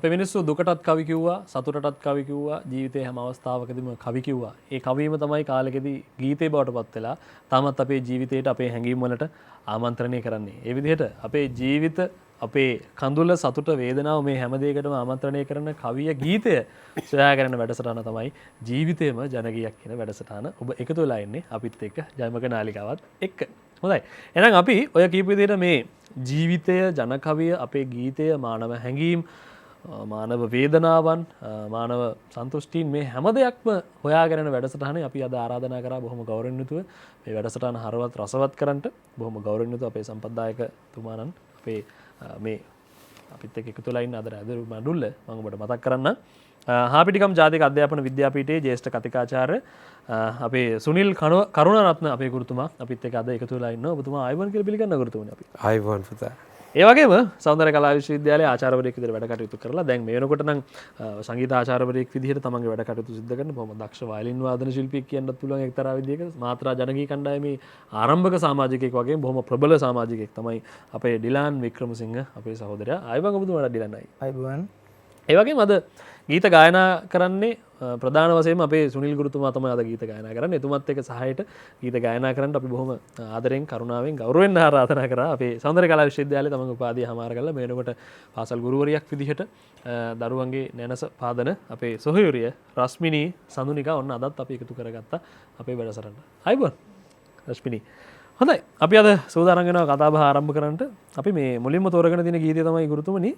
අපේ මිනිස්සු දුකටත් කවි කිව්වා, සතුටටත් කවි කිව්වා, ජීවිතේ හැම අවස්ථාවකදීම කවි කිව්වා. ඒ කවීම තමයි කාලෙකදී ගීතේ බවට පත් වෙලා තාමත් අපේ ජීවිතේට අපේ හැඟීම් වලට ආමන්ත්‍රණය කරන්නේ. ඒ විදිහට අපේ ජීවිත, අපේ කඳුල, සතුට, වේදනාව මේ හැම දෙයකටම ආමන්ත්‍රණය කරන කවිය, ගීතය සොයාගෙන වැඩසටහන තමයි ජීවිතේම ජනගීයක් කියන වැඩසටහන. ඔබ එකතු වෙලා ඉන්නේ අපිත් එක්ක ජයමක නාලිකාවත් එක්ක. හොඳයි. එහෙනම් අපි ඔය කීප විදිහට මේ ජීවිතය, ජනකවිය, අපේ ගීතය, මානව හැඟීම්, මානව වේදනාවන්, මානව සන්තුෂ්ටීන් මේ හැම දෙයක්ම හොයාගෙන වැඩසටහනේ අපි අද ආරාධනා කරා බොහොම ගෞරවයෙන් යුතුව මේ වැඩසටහන හරවත් රසවත් කරන්නට. බොහොම ගෞරවයෙන් යුතුව අපේ සම්පත්දායකතුමාණන් අපේ මේ අපිත් එක්ක එකතු වෙලා ඉන්න අද රැඳුරු මඬුල්ල මම ඔබට මතක් කරන්නම්. හාපිටිකම් ජාතික අධ්‍යාපන විද්‍යාපීඨයේ ජ්‍යෙෂ්ඨ කතිකාචාර්ය අපේ සුනිල් කරුණාරත්න අපේ ගුරුතුමා අපිත් එක්ක අද එකතු වෙලා ඉන්නවා. ඔබතුමා ආයුබෝවන් කියලා පිළිගන්න ගුරුතුමනි අපි. ආයුබෝවන් පුතා. ඒ වගේම සෞන්දර්ය කලා විශ්වවිද්‍යාලයේ ආචාර්යවරයෙක් විදිහට වැඩ කටයුතු කරලා දැන් මේ වෙනකොට නම් සංගීත ආචාර්යවරයෙක් විදිහට තමන්ගේ වැඩ කටයුතු සිදු කරන බොහොම දක්ෂ වයලින් වාදන ශිල්පියෙක් කියන්නත් පුළුවන් එක්තරා විදිහක. මාත්‍රා ජනගී කණ්ඩායමේ ආරම්භක සමාජිකයෙක් වගේම බොහොම ප්‍රබල සමාජිකයෙක් තමයි අපේ ඩිලාන් වික්‍රමසිංහ අපේ සහෝදරයා. ආයුබෝවන් ඔබතුමාට ඩිලාන් අය. ආයුබෝවන්. ඒ වගේම අද ගීත ගායනා කරන්නේ ප්‍රධාන වශයෙන්ම අපේ සුනිල් ගුරුතුමා තමයි අද ගීත ගායනා කරන්නේ. එතුමත් එක්ක සහායට ගීත ගායනා කරන්න අපි බොහොම ආදරෙන්, කරුණාවෙන්, ගෞරවයෙන් ආරාධනා කරා. අපේ සෞන්දර්ය කලා විශ්වවිද්‍යාලයේ තමන්ගේ උපාධිය හමාර කරලා මේ වෙනකොට පාසල් ගුරුවරියක් විදිහට දරුවන්ගේ නැනස පාදන අපේ සොහොයුරිය රශ්මිනී සඳුනිකා ඔන්න අදත් අපි එකතු කරගත්තා අපේ වැඩසටහනට. ආයුබෝවන් රශ්මිනී. හොඳයි. අපි අද සූදානම් වෙනවා කතා බහ ආරම්භ කරන්නට. අපි මේ මුලින්ම තෝරගෙන තියෙන ගීතය තමයි ගුරුතුමනි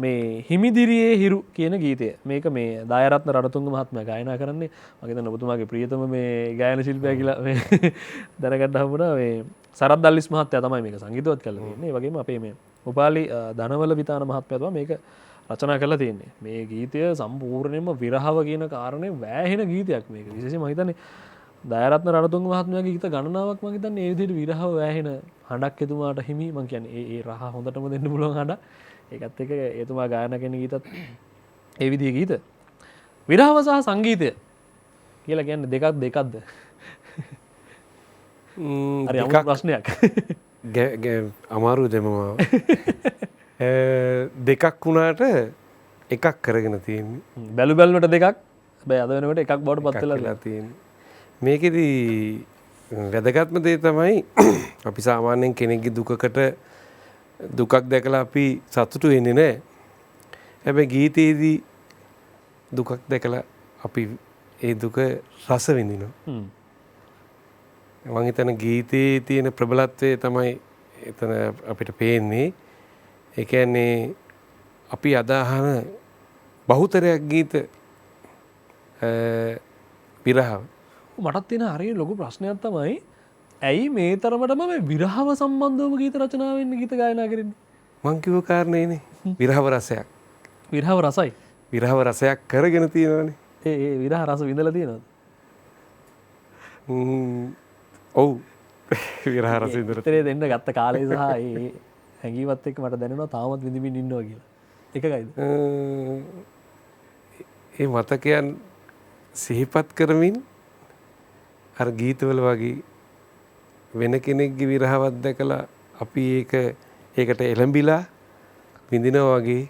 මේ හිමිදිරියේ හිරු කියන ගීතය. මේක මේ දායරත්න රණතුංග මහත්මයා ගායනා කරන්නේ. මම හිතන්නේ ඔබතුමාගේ ප්‍රියතම මේ ගායන ශිල්පියා කියලා මේ දැනගන්න හම්බුණා. මේ සරත් දල්ලිස් මහත්තයා තමයි මේක සංගීතවත් කරලා තියෙන්නේ. ඒ වගේම අපේ මේ උපාලි ධනවල විතාන මහත්මයා තමයි මේක රචනා කරලා තියෙන්නේ. මේ ගීතය සම්පූර්ණයෙන්ම විරහව කියන කාරණේ වෑහෙන ගීතයක් මේක. විශේෂයෙන්ම මම හිතන්නේ දායරත්න රණතුංග මහත්මයාගේ ගීත ගණනාවක් මම හිතන්නේ ඒ විදිහට විරහව වෑහෙන හඬක් එතුමාට හිමි. මම කියන්නේ ඒ රහ හොඳටම දෙන්න පුළුවන් හඬ. ඒකත් එක එතුමා ගායනා කරන ගීතත් ඒ විදිහේ ගීත. විරහව සහ සංගීතය කියලා කියන්නේ දෙකක්ද? හරි අමුතු ප්‍රශ්නයක්. අමාරු දෙමමාව. දෙකක් වුණාට එකක් කරගෙන තියෙන්නේ. බැලු බැලමට දෙකක්. හැබැයි අද වෙනකොට එකක් බවට පත් වෙලා තියෙන්නේ. මේකෙදි වැදගත්ම දේ තමයි අපි සාමාන්‍යයෙන් කෙනෙක්ගේ දුකක් දැකලා අපි සතුටු වෙන්නේ නැහැ. හැබැයි ගීතයේදී දුකක් දැකලා අපි ඒ දුක රස විඳිනවා. මම හිතන ගීතයේ තියෙන ප්‍රබලත්වය තමයි එතන අපිට පේන්නේ. ඒ කියන්නේ අපි අද අහන බහුතරයක් ගීත විරහව. මටත් තියෙන හරිය ලොකු ප්‍රශ්නයක් තමයි ඇයි මේ තරමටම මේ විරහව සම්බන්ධවම ගීත රචනා වෙන්නේ, ගීත ගායනා කරන්නේ? මං කිව්ව කාරණේනේ විරහව රසයක්. විරහව රසයි. විරහව රසයක් කරගෙන තියෙනවානේ. ඒ විරහ රස විඳලා තියෙනවද? ඔව්. විරහ රස විඳලා. උත්තරේ දෙන්න ගත්ත කාලය සහ ඒ හැඟීමත් එක්ක මට දැනෙනවා තාමත් විඳින්න ඉන්නවා කියලා. එකයිද? ඒ මතකයන් සිහිපත් කරමින් අර ගීතවල වගේ වෙන කෙනෙක්ගේ විරහවත් දැකලා අපි ඒකට එළඹිලා විඳිනවා වගේ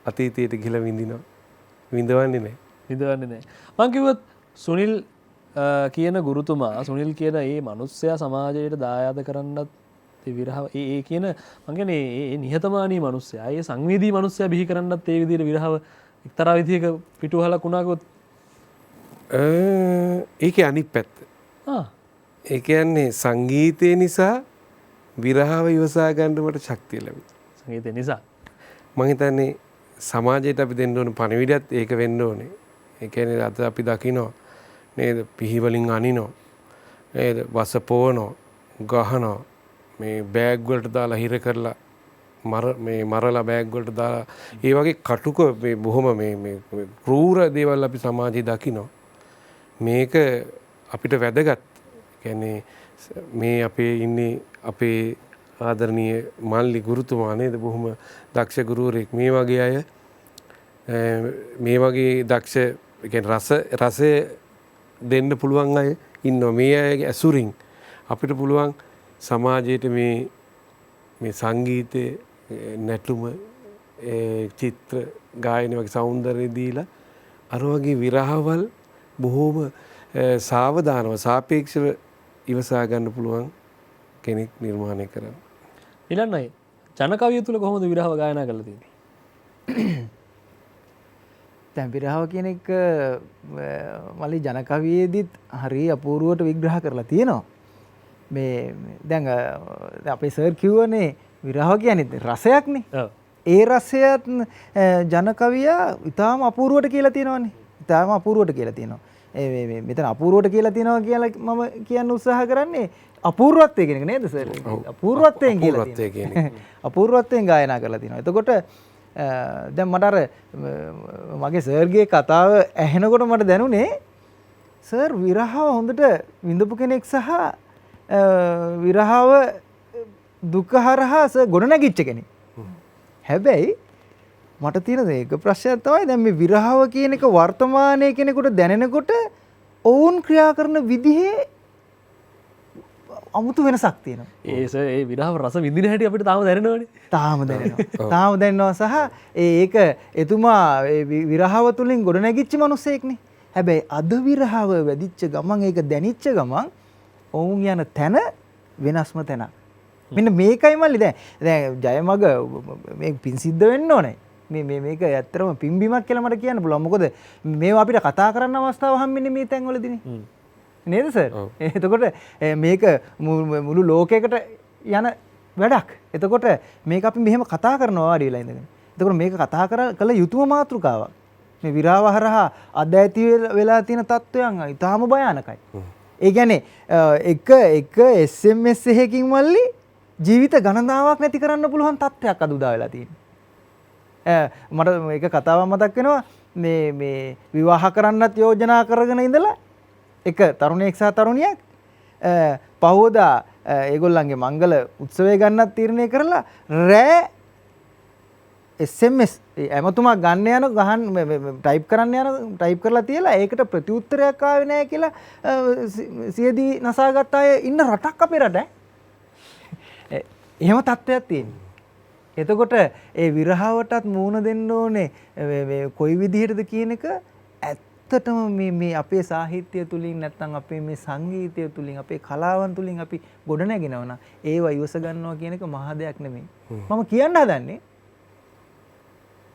අතීතයට ගිහලා විඳවන්නේ නැහැ. මං කිව්වත් සුනිල් කියන ගුරුතුමා, සුනිල් කියන ඒ මිනිස්සයා සමාජයට දායාද කරන්නත් ඒ විරහව ඒ කියන මං කියන්නේ ඒ නිහතමානී මිනිස්සයා, ඒ සංවේදී මිනිස්සයා බිහි කරන්නත් ඒ විදිහට විරහව එක්තරා විදිහක පිටුවහලක් වුණා ගොත් ඒකේ අනිත් පැත්ත. ඒ කියන්නේ සංගීතය නිසා විරහව ඉවසා ගන්න මට ශක්තිය ලැබුණා. සංගීතය නිසා. මම හිතන්නේ සමාජයට අපි දෙන්න ඕන පණිවිඩයත් ඒක වෙන්න ඕනේ. ඒ කියන්නේ අද අපි දකිනවා නේද පිහිවලින් අනිනවා. නේද වස පොවනවා, ගහනවා. මේ බෑග් වලට දාලා හිර කරලා මරලා බෑග් වලට දාලා ඒ වගේ කටුක මේ බොහොම මේ ක්‍රූර දේවල් අපි සමාජයේ දකිනවා. මේක අපිට වැදගත්. කියන්නේ මේ අපේ ඉන්නේ අපේ ආදරණීය මල්ලි ගුරුතුමා නේද බොහොම දක්ෂ ගුරුවරයෙක්. මේ වගේ අය මේ වගේ දක්ෂ කියන්නේ රසය දෙන්න පුළුවන් අය ඉන්නවා. මේ අයගේ ඇසුරින් අපිට පුළුවන් සමාජයට මේ සංගීතයේ නැටුම චිත්‍ර ගායන වගේ සෞන්දර්යය දීලා අර වගේ විරහවල් බොහෝම සාවධානව සාපේක්ෂව ඉවසා ගන්න පුළුවන් කෙනෙක් නිර්මාණය කරන්න. ඊළඟයි ජනකවිය තුල කොහොමද විරහව ගායනා කරලා තියෙන්නේ? දැන් විරහව කියන එක මලි ජනකවියේදීත් හරි අපූර්වවට විග්‍රහ කරලා තියෙනවා. මේ දැන් අපේ සර් කිව්වනේ විරහව කියන්නේ රසයක්නේ. ඒ රසයත් ජනකවියා ඊටාම අපූර්වවට කියලා තියෙනවානේ. ඊටාම අපූර්වවට කියලා තියෙනවා. මෙතන අපූර්වවට කියලා තියෙනවා කියලා මම කියන්න උත්සාහ කරන්නේ අපූර්වත්වය කියන එක නේද සර්? අපූර්වත්වයෙන් කියලා තියෙනවා. අපූර්වත්වයෙන් ගායනා කරලා තියෙනවා. එතකොට දැන් මට අර මගේ සර්ගේ කතාව ඇහෙනකොට මට දැනුනේ සර් විරහව හොඳට විඳපු කෙනෙක් සහ විරහව දුක හරහා ගොඩ නැගිච්ච කෙනෙක්. හැබැයි මට තියෙන එක ප්‍රශ්නයක් තමයි දැන් මේ විරහව කියන එක වර්තමානයේ කෙනෙකුට දැනෙනකොට ඔවුන් ක්‍රියා කරන විදිහේ අමුතු වෙනසක් තියෙනවා. ඒ විරහව රස විඳින හැටි අපිට තාම දැනෙනවනේ. තාම දැනෙනවා. තාම දැනෙනවා සහ ඒක එතුමා විරහව තුලින් ගොඩ නැගිච්ච මිනිස්සෙක්නේ. හැබැයි අද විරහව වැඩිච්ච ගමන් ඒක දැනිච්ච ගමන් ඔවුන් යන තැන වෙනස්ම තැනක්. මෙන්න මේකයි මල්ලි දැන් ජයමග මේ පින් සිද්ධ වෙන්න ඕනේ. මේක ඇත්තටම පිම්බීමක් කියලා මට කියන්න පුළුවන්. මොකද මේවා අපිට කතා කරන්න අවස්ථාව හම්බෙන්නේ මේ තැන්වලදීනේ. නේද සර්? එතකොට මේක මුළු ලෝකයකට යන වැඩක්. එතකොට මේක අපි මෙහෙම කතා කරනවා ආඩි වෙලා ඉඳගෙන. එතකොට මේක කතා කළ යුතුම මාතෘකාවක්. මේ විරාව හරහා අද ඇති වෙලා තියෙන තත්ත්වයන් ඉතාම භයානකයි. ඒ කියන්නේ එක SMS එකකින් මල්ලි ජීවිත ගණනාවක් නැති කරන්න පුළුවන් තත්ත්වයක් අද උදා වෙලා තියෙනවා. මට මේක කතාවක් මතක් වෙනවා මේ විවාහ කරන්නත් යෝජනා කරගෙන ඉඳලා එක තරුණයෙක් සහ තරුණියක් පහෝදා ඒගොල්ලන්ගේ මංගල උත්සවය ගන්නත් තීරණය කරලා රෑ SMS ඇමතුමක් ගන්න යන ගහන් ටයිප් කරන්න යන ටයිප් කරලා තියලා ඒකට ප්‍රතිඋත්තරයක් ආවේ නැහැ කියලා සියදී නසාගත් අය ඉන්න රටක් අපේ රට. එහෙම තත්ත්වයක් තියෙනවා. එතකොට ඒ විරහවටත් මූණ දෙන්න ඕනේ කොයි විදිහටද කියන එක ඇත්තටම මේ අපේ සාහිත්‍යය තුලින් නැත්නම් අපේ මේ සංගීතය තුලින් අපේ කලාවන් තුලින් අපි ගොඩනගෙනවා නම් ඒව ඉවස ගන්නවා කියන එක මහා දෙයක් නෙමෙයි. මම කියන්න හදන්නේ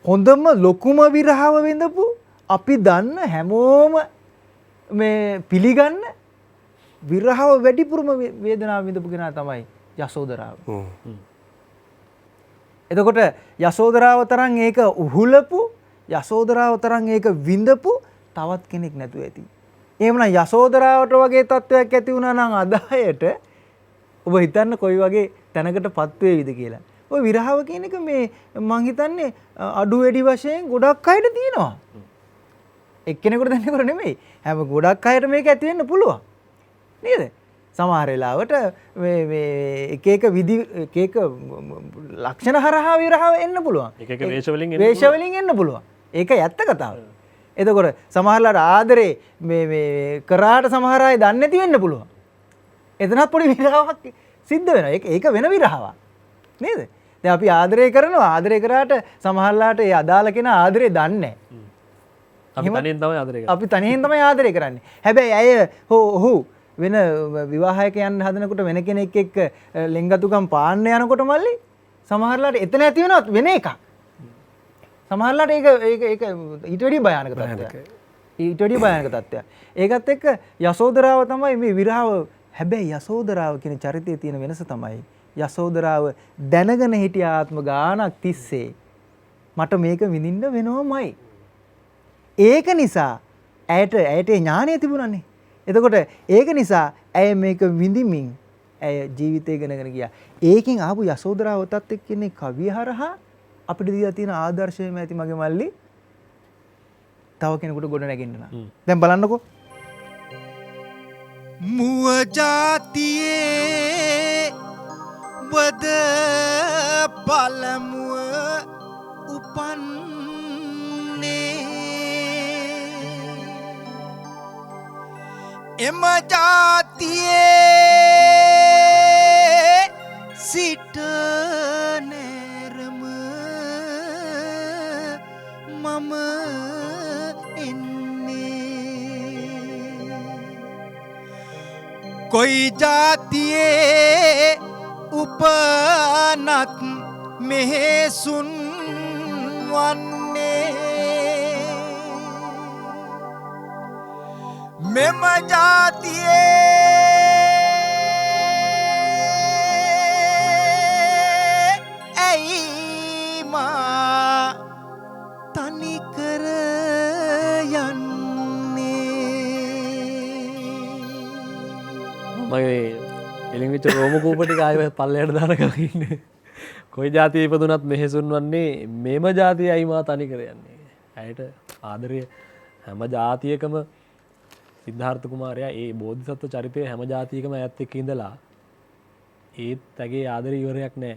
හොඳම ලොකුම විරහව විඳපු අපි දන්න හැමෝම මේ පිළිගන්න විරහව වැඩිපුරම වේදනාව විඳපු කෙනා තමයි යසෝදරාව. එතකොට යසෝදරාව තරම් ඒක උහුලපු යසෝදරාව තරම් ඒක විඳපු තවත් කෙනෙක් නැතුව ඇති. එහෙමනම් යසෝදරාවට වගේ තත්වයක් ඇති වුණා නම් අදායට ඔබ හිතන්න කොයි වගේ තැනකටපත් වේවිද කියලා. ඔය විරහව කියන එක මේ මං හිතන්නේ අඩු වැඩි වශයෙන් ගොඩක් අයට තියෙනවා. එක්කෙනෙකුට දැනෙනකොට නෙමෙයි. හැම ගොඩක් අයට මේක ඇති වෙන්න පුළුවන්. නේද? සමහර වෙලාවට මේ එක විදි එක ලක්ෂණ හරහා විරහව එන්න පුළුවන්. එක වේශවලින් එන්න පුළුවන්. ඒක ඇත්ත කතාව. එතකොට සමහරලාට ආදරේ මේ කරාට සමහර අය දන්නේ නැති වෙන්න පුළුවන්. එතනත් පොඩි විරහාවක් සිද්ධ වෙනවා. ඒක වෙන විරහාවක්. නේද? දැන් අපි ආදරය කරනවා. ආදරය කරාට සමහරලාට ඒ අදාළ කෙනා ආදරේ දන්නේ නැහැ. අපි තනියෙන් තමයි ආදරය කරන්නේ. හැබැයි අය ඔහු වෙන විවාහයකයන් හදනකොට වෙන කෙනෙක් එක්ක ලෙන්ගතුකම් පාන්න යනකොට මල්ලි සමහරලාට එතන ඇති වෙනවත් වෙන එකක්. සමහරලාට ඒක ඊට වැඩිය භයානක තත්ත්වයක්. ඊට වැඩිය භයානක තත්ත්වයක්. ඒකත් එක්ක යසෝදරාව තමයි මේ විරහව. හැබැයි යසෝදරාව කියන චරිතයේ තියෙන වෙනස තමයි යසෝදරාව දැනගෙන හිටිය ආත්ම ගානක් තිස්සේ මට මේක විඳින්න වෙනවමයි. ඒක නිසා ඇයට ඥානය තිබුණානේ. එතකොට ඒක නිසා ඇය මේක විඳිමින් ඇය ජීවිතය ගෙනගෙන ගියා. ඒකෙන් ආපු යසෝදරාවතත් එක්ක ඉන්නේ කවිය හරහා අපිට දීලා තියෙන ආදර්ශයම ඇති මගේ මල්ලි තව කෙනෙකුට ගොඩ නැගෙන්න නම්. දැන් බලන්නකෝ. මුව ජාතියේ වද පළමුව උපන්නේ එම ජාතියේ සිට නෑරම මම එන්නේ කොයි ජාතියේ උපනත් මෙහෙසුන් වන්නේ මෙම ජාතියේ ඇයි මා තනිකර යන්නේ මගේ එලිවිච රෝම කූපටි ආය පල්ලයට දානකඉන්න කොයි ජාතිය ඉපදුනත් මෙහෙසුන් වන්නේ මෙම ජාතිය අයිමා තනි කර යන්නේ ඇයට ආදරය හැම ජාතියකම සිද්ධාර්ථ කුමාරයා ඒ බෝධිසත්ව චරිතය හැම ජාතියකම ඇත් එක්ක ඉඳලා ඒත් ඇගේ ආදර ඉවරයක් නෑ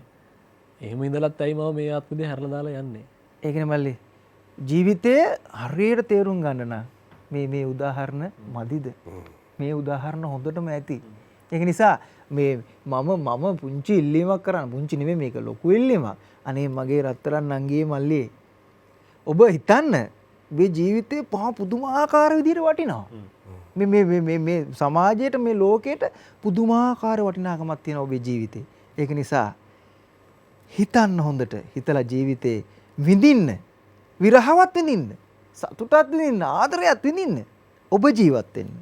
එහෙම ඉඳලත් ඇයි මම මේ ආත්මදේ හැරලා දාලා යන්නේ ඒකනේ මල්ලි ජීවිතය හරියට තේරුම් ගන්න නම් මේ උදාහරණ මදිද මේ උදාහරණ හොඳටම ඇති ඒක නිසා මේ මම පුංචි ඉල්ලීමක් කරන්න පුංචි නෙමෙයි මේක ලොකු ඉල්ලීමක් අනේ මගේ රත්තරන් නංගියේ මල්ලි ඔබ හිතන්න මේ ජීවිතේ පහ පුදුමාකාර විදිහට වටිනවා මේ සමාජයට මේ ලෝකයට පුදුමාකාර වටිනාකමක් තියෙනවා ඔබේ ජීවිතේ ඒක නිසා හිතන්න හොඳට හිතලා ජීවිතේ විඳින්න විරහවත් විඳින්න සතුටත් විඳින්න ආදරයත් විඳින්න ඔබ ජීවත් වෙන්න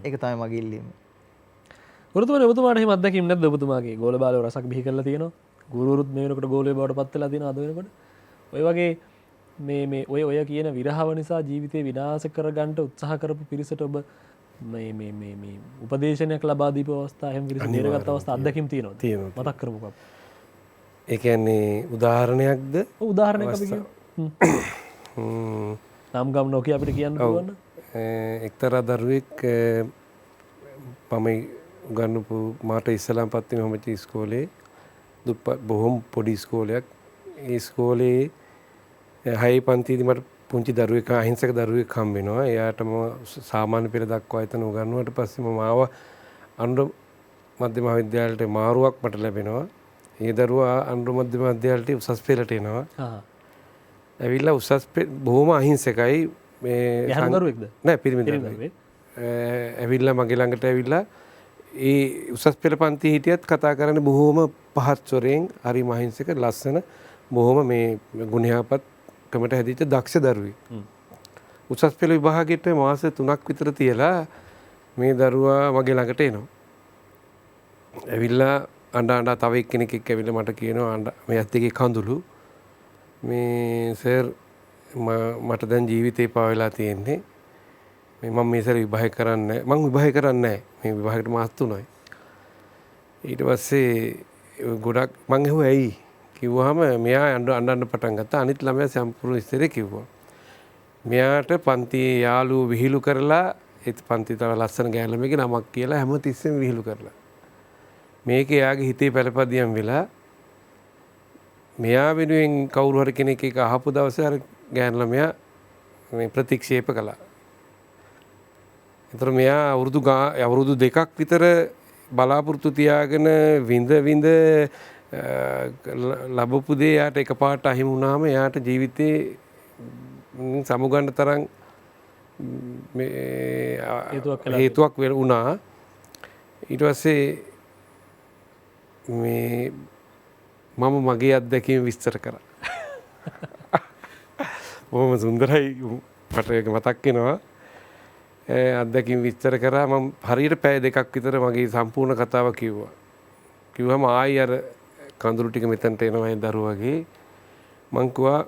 ඒක තමයි මගේ ඉල්ලීම ගුරුතුමනි ඔබතුමාට එහෙම අත්දැකීම් නැද්ද ඔබතුමාගේ ගෝල බාලව රසක් බිහි කරලා තියෙනවා ගුරුවරුත් මේ වෙනකොට ගෝලයේ බවට පත් වෙලා තියෙනවා අද වෙනකොට ඔය වගේ මේ ඔය කියන විරහව නිසා ජීවිතේ විනාශ කරගන්න උත්සාහ කරපු පිරිසට ඔබ මේ උපදේශනයක් ලබා දීපු අවස්ථා එහෙම පිරිස දේරගත් අවස්ථා අත්දැකීම් තියෙනවා මතක් කරමුකෝ ඒ කියන්නේ උදාහරණයක්ද උදාහරණයක් අපි කියමු නම් ගම් නොකිය අපිට කියන්න පුළුවන් එක්තරා දරුවෙක් මම උගන්වපු මාට ඉස්ලාම් පත්තිම හොමචි ඉස්කෝලේ දුප්පත් බොහොම පොඩි ඉස්කෝලයක් ඒ ඉස්කෝලේ 6 පන්තියේදී මට පුංචි දරුවෙක් අහිංසක දරුවෙක් හම්බ වෙනවා එයාටම සාමාන්‍ය පෙළ දක්වා එතන උගන්වුවාට පස්සේ මම ආවා අනුර මධ්‍ය මහාවිද්‍යාලයට මාරුවක් මට ලැබෙනවා ඒ දරුවා අනුර මධ්‍ය මහාවිද්‍යාලයට උසස් පෙළට එනවා ඇවිල්ලා උසස් බොහොම අහිංසකයි මේ යහන් දරුවෙක්ද නෑ පිරිමි දරුවෙක් ඇවිල්ලා මගේ ළඟට ඇවිල්ලා ඒ උසස් පෙළ පන්ති හිටියත් කතා කරන්නේ බොහොම පහත් ස්වරයෙන් හරි මහින්සක ලස්සන බොහොම මේ ගුණයාපත් කමට හැදිච්ච දක්ෂ දරුවෙක්. උසස් පෙළ විභාගෙට මාස 3ක් විතර තියලා මේ දරුවා මගේ ළඟට එනවා. ඇවිල්ලා අඬ තව එක්කෙනෙක් එක්ක ඇවිල්ලා මට කියනවා මේ ඇත්ත එකේ කඳුළු මේ සර් මට දැන් ජීවිතේ පාවෙලා තියෙන්නේ මම මේ සැර විභාග කරන්නේ මම විභාග කරන්නේ මේ විභාගයට මාස 3යි ඊට පස්සේ ගොඩක් මම ඇහුවා ඇයි කිව්වහම මෙයා අඬන්න පටන් ගත්තා අනිත් ළමයා සම්පූර්ණ ඉස්තරේ කිව්වා මෙයාට පන්තියේ යාළුවෝ විහිළු කරලා ඒත් පන්ති තව ලස්සන ගෑනුමගේ නමක් කියලා හැමතිස්සෙම විහිළු කරලා මේක එයාගේ හිතේ පළපදියම් වෙලා මෙයා වෙනුවෙන් කවුරු හරි කෙනෙක් එක අහපු දවසේ අර ගෑනු ළමයා මේ ප්‍රතික්ෂේප කළා ඒතර මෙයා අවුරුදු 2ක් විතර බලාපොරොත්තු තියාගෙන විඳ ලැබපු දේ යාට එකපාරට අහිමි වුණාම එයාට ජීවිතේ සමුගන්න තරම් හේතුවක් වුණා ඊට පස්සේ මේ මම මගේ අත්දැකීම විස්තර කරා බොහොම සුන්දරයි මට ඒක මතක් වෙනවා. අත්දැකීම් විස්තර කරා මම හරියට පැය දෙකක් විතර මගේ සම්පූර්ණ කතාව කිව්වා. කිව්වම ආයි අර කඳුළු ටික මෙතනට එනවා ඒ දරුවගේ. මං කිව්වා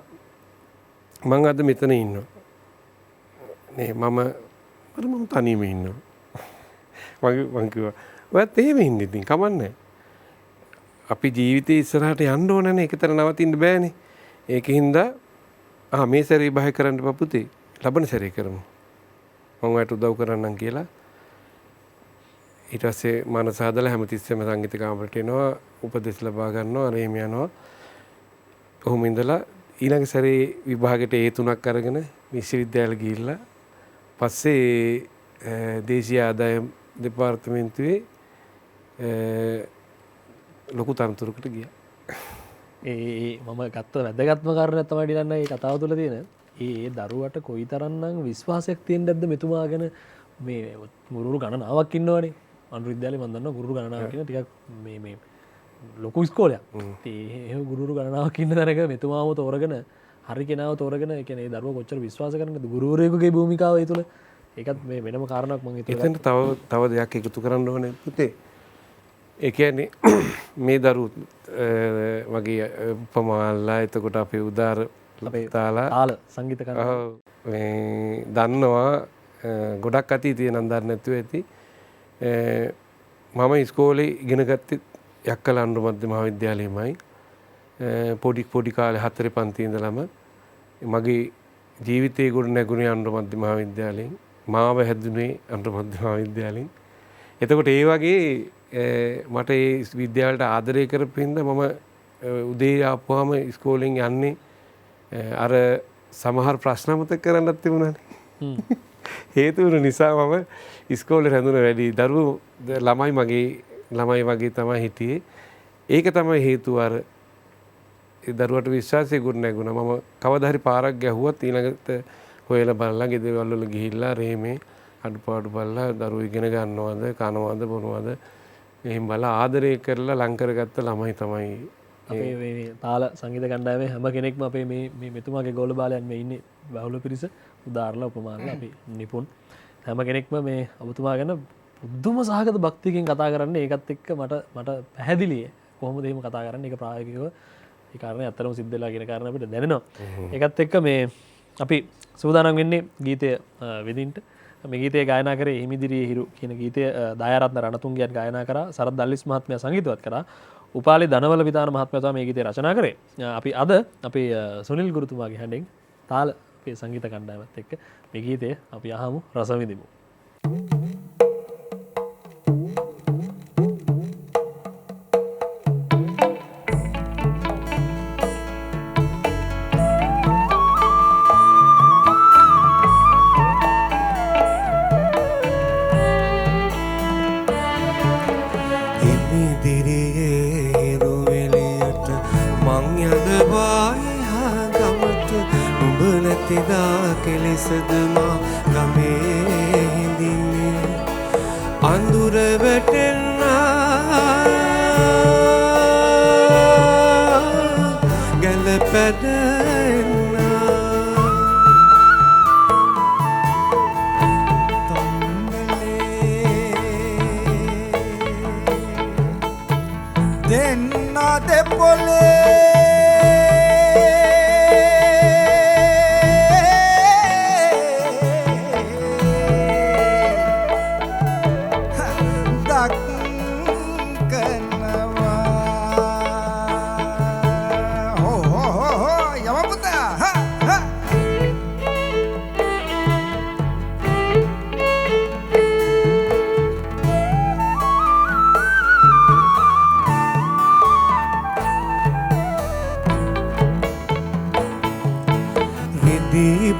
මං අද මෙතන ඉන්නවා. නේ මම තනියම ඉන්නවා. මං කිව්වා ඔයත් එහෙම ඉන්න ඉතින් කමන්නේ. අපි ජීවිතේ ඉස්සරහට යන්න ඕනනේ. ඒකතර නවතින්න බෑනේ. ඒකින්ද මේ සැරේ බය කරන්න එපා පුතේ. ලබන සැරේ කරමු. මම ඔයාලට උදව් කරන්නම් කියලා. ඊට පස්සේ මනස හදලා හැමතිස්සෙම සංගීත කාමරයට එනවා. උපදෙස් ලබා ගන්නවා. රේම යනවා. කොහොම ඉඳලා ඊළඟ සැරේ විභාගෙට A3ක් අරගෙන විශ්වවිද්‍යාල ගිහිල්ලා පස්සේ දේශීය ආදායම් දෙපාර්තමේන්තුවේ ලොකු තනතුරකට ගියා. මම ගත්ත වැදගත්ම කාරණයක් තමයි ඩිලන් මේ කතාව තුළ තියෙන. ඒ දරුවට කොයිතරම්නම් විශ්වාසයක් තියෙන්නද මෙතුමා ගැන. මේ ගුරුවරු ගණනාවක් ඉන්නවනේ. අනුරු විද්‍යාලේ මම දන්නවා ගුරුවරු ගණනාවක් ඉන්න ටිකක් මේ ලොකු ඉස්කෝලයක්. ඒ ගුරුවරු ගණනාවක් ඉන්න තැනක මෙතුමාව තෝරගෙන හරි කෙනාව තෝරගෙන ඒ කියන්නේ දරුවා කොච්චර විශ්වාස කරනවද ගුරුවරයෙකුගේ භූමිකාව ඒ තුළ. ඒකත් මේ වෙනම කාරණාවක් මම හිතුවා. එතන තව දෙයක් එකතු කරන්න ඕනේ පුතේ. ඒ කියන්නේ මේ දරුවෝ වගේ උපමාල්ලා එතකොට අපේ උදාර තාල සංගීත මේ දන්නවා ගොඩක් අතීතයේ නම් දන්නේ නැතුව ඇති. මම ඉස්කෝලේ ඉගෙන ගත්තේ යක්කල අනුර මධ්‍ය මහාවිද්‍යාලයේමයි. පොඩි කාලේ 4 පන්ති ඉඳලම මගේ ජීවිතේ ගොඩ නැගුණේ අනුර මධ්‍ය මහාවිද්‍යාලයෙන්. මාව හැදුනේ අනුර මධ්‍ය මහාවිද්‍යාලයෙන්. එතකොට ඒ වගේ මට ඒ විද්‍යාලයට ආදරය කරපු හින්දා මම උදේ ආපුවාම ඉස්කෝලෙන් යන්නේ අර සමහර ප්‍රශ්න මතක කරන්නත් තිබුණානේ. හේතු වෙන නිසා මම ඉස්කෝලේ රැඳුන වැඩි. දරුවෝ ළමයි වගේ තමයි හිටියේ. ඒක තමයි හේතුව. අර ඒ දරුවට විශ්වාසය ගොඩ නැගුණා. මම කවදා හරි පාරක් ගැහුවත් ඊළඟට හොයලා බලලා ගෙදරවල වල ගිහිල්ලා රේමේ අඩුපාඩු බලලා දරුවෝ ඉගෙන ගන්නවද කනවද බොනවද එහෙම බලලා ආදරය කරලා ලං කරගත්ත ළමයි තමයි අපේ මේ තාල සංගීත කණ්ඩායමේ හැම කෙනෙක්ම අපේ මේ මෙතුමාගේ ගෝල බාලයන් මේ ඉන්නේ බහුල පිරිස උදාාරලා උපමානලා අපි නිපුන් හැම කෙනෙක්ම මේ ඔබතුමා ගැන බුද්ධම සහගත භක්තියකින් කතා කරන්නේ. ඒකත් එක්ක මට පැහැදිලියි කොහොමද එහෙම කතා කරන්නේ. ඒක ප්‍රායෝගිකව ඒ කාරණේ අත්‍තරම සිද්ධ වෙලා කියන කාරණා අපිට දැනෙනවා. ඒකත් එක්ක මේ අපි සූදානම් වෙන්නේ ගීතය විදින්ට. මේ ගීතය ගායනා කරේ හිමිදිරියේ හිරු කියන ගීතය දයාරත්න රණතුංගයන් ගායනා කරා. සරත් දල්ලිස් මහත්මයා සංගීතවත් කරා. උපාලි ධනවල විතාන මහත්මයා තමයි මේ ගීතය රචනා කරේ. අපි අද අපේ සුනිල් ගුරුතුමාගේ හැඬෙන් තාල අපේ සංගීත කණ්ඩායමත් එක්ක මේ ගීතය අපි අහමු රස විඳිමු. කෙලෙසදමා ගමේ හිඳින්නේ අඳුර වැටෙන්නා ගැල පැදෙන්නා තොංගලේ දෙන්නා දෙපොලේ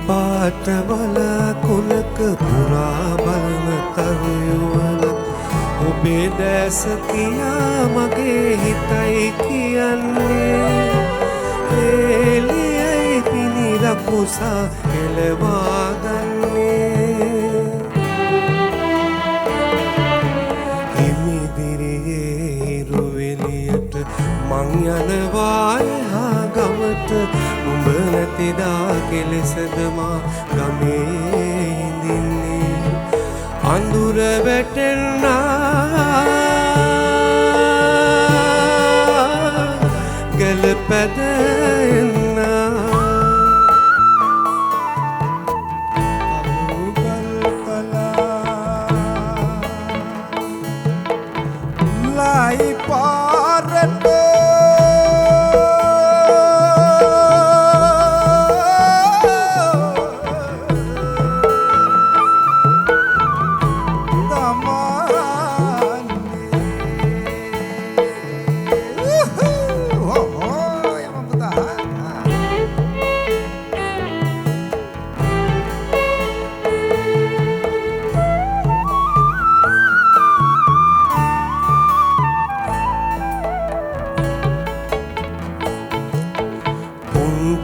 පාටවල කුලක පුරා බලන තරුයුවල ඔබේ දැස කියා මගේ හිතයි කියන්නේ එළියයි පිනිලා කුසා එළවා ගන්නේ හිමිදිරියේ හිරු එළියට මං යනවා එහා ගමට උඹ නැති නැතිදා කෙලෙසදමා ගමේ හිඳින්නේ අඳුර වැටෙන්නා ගැල පැදෙන්නා ලයි පාරට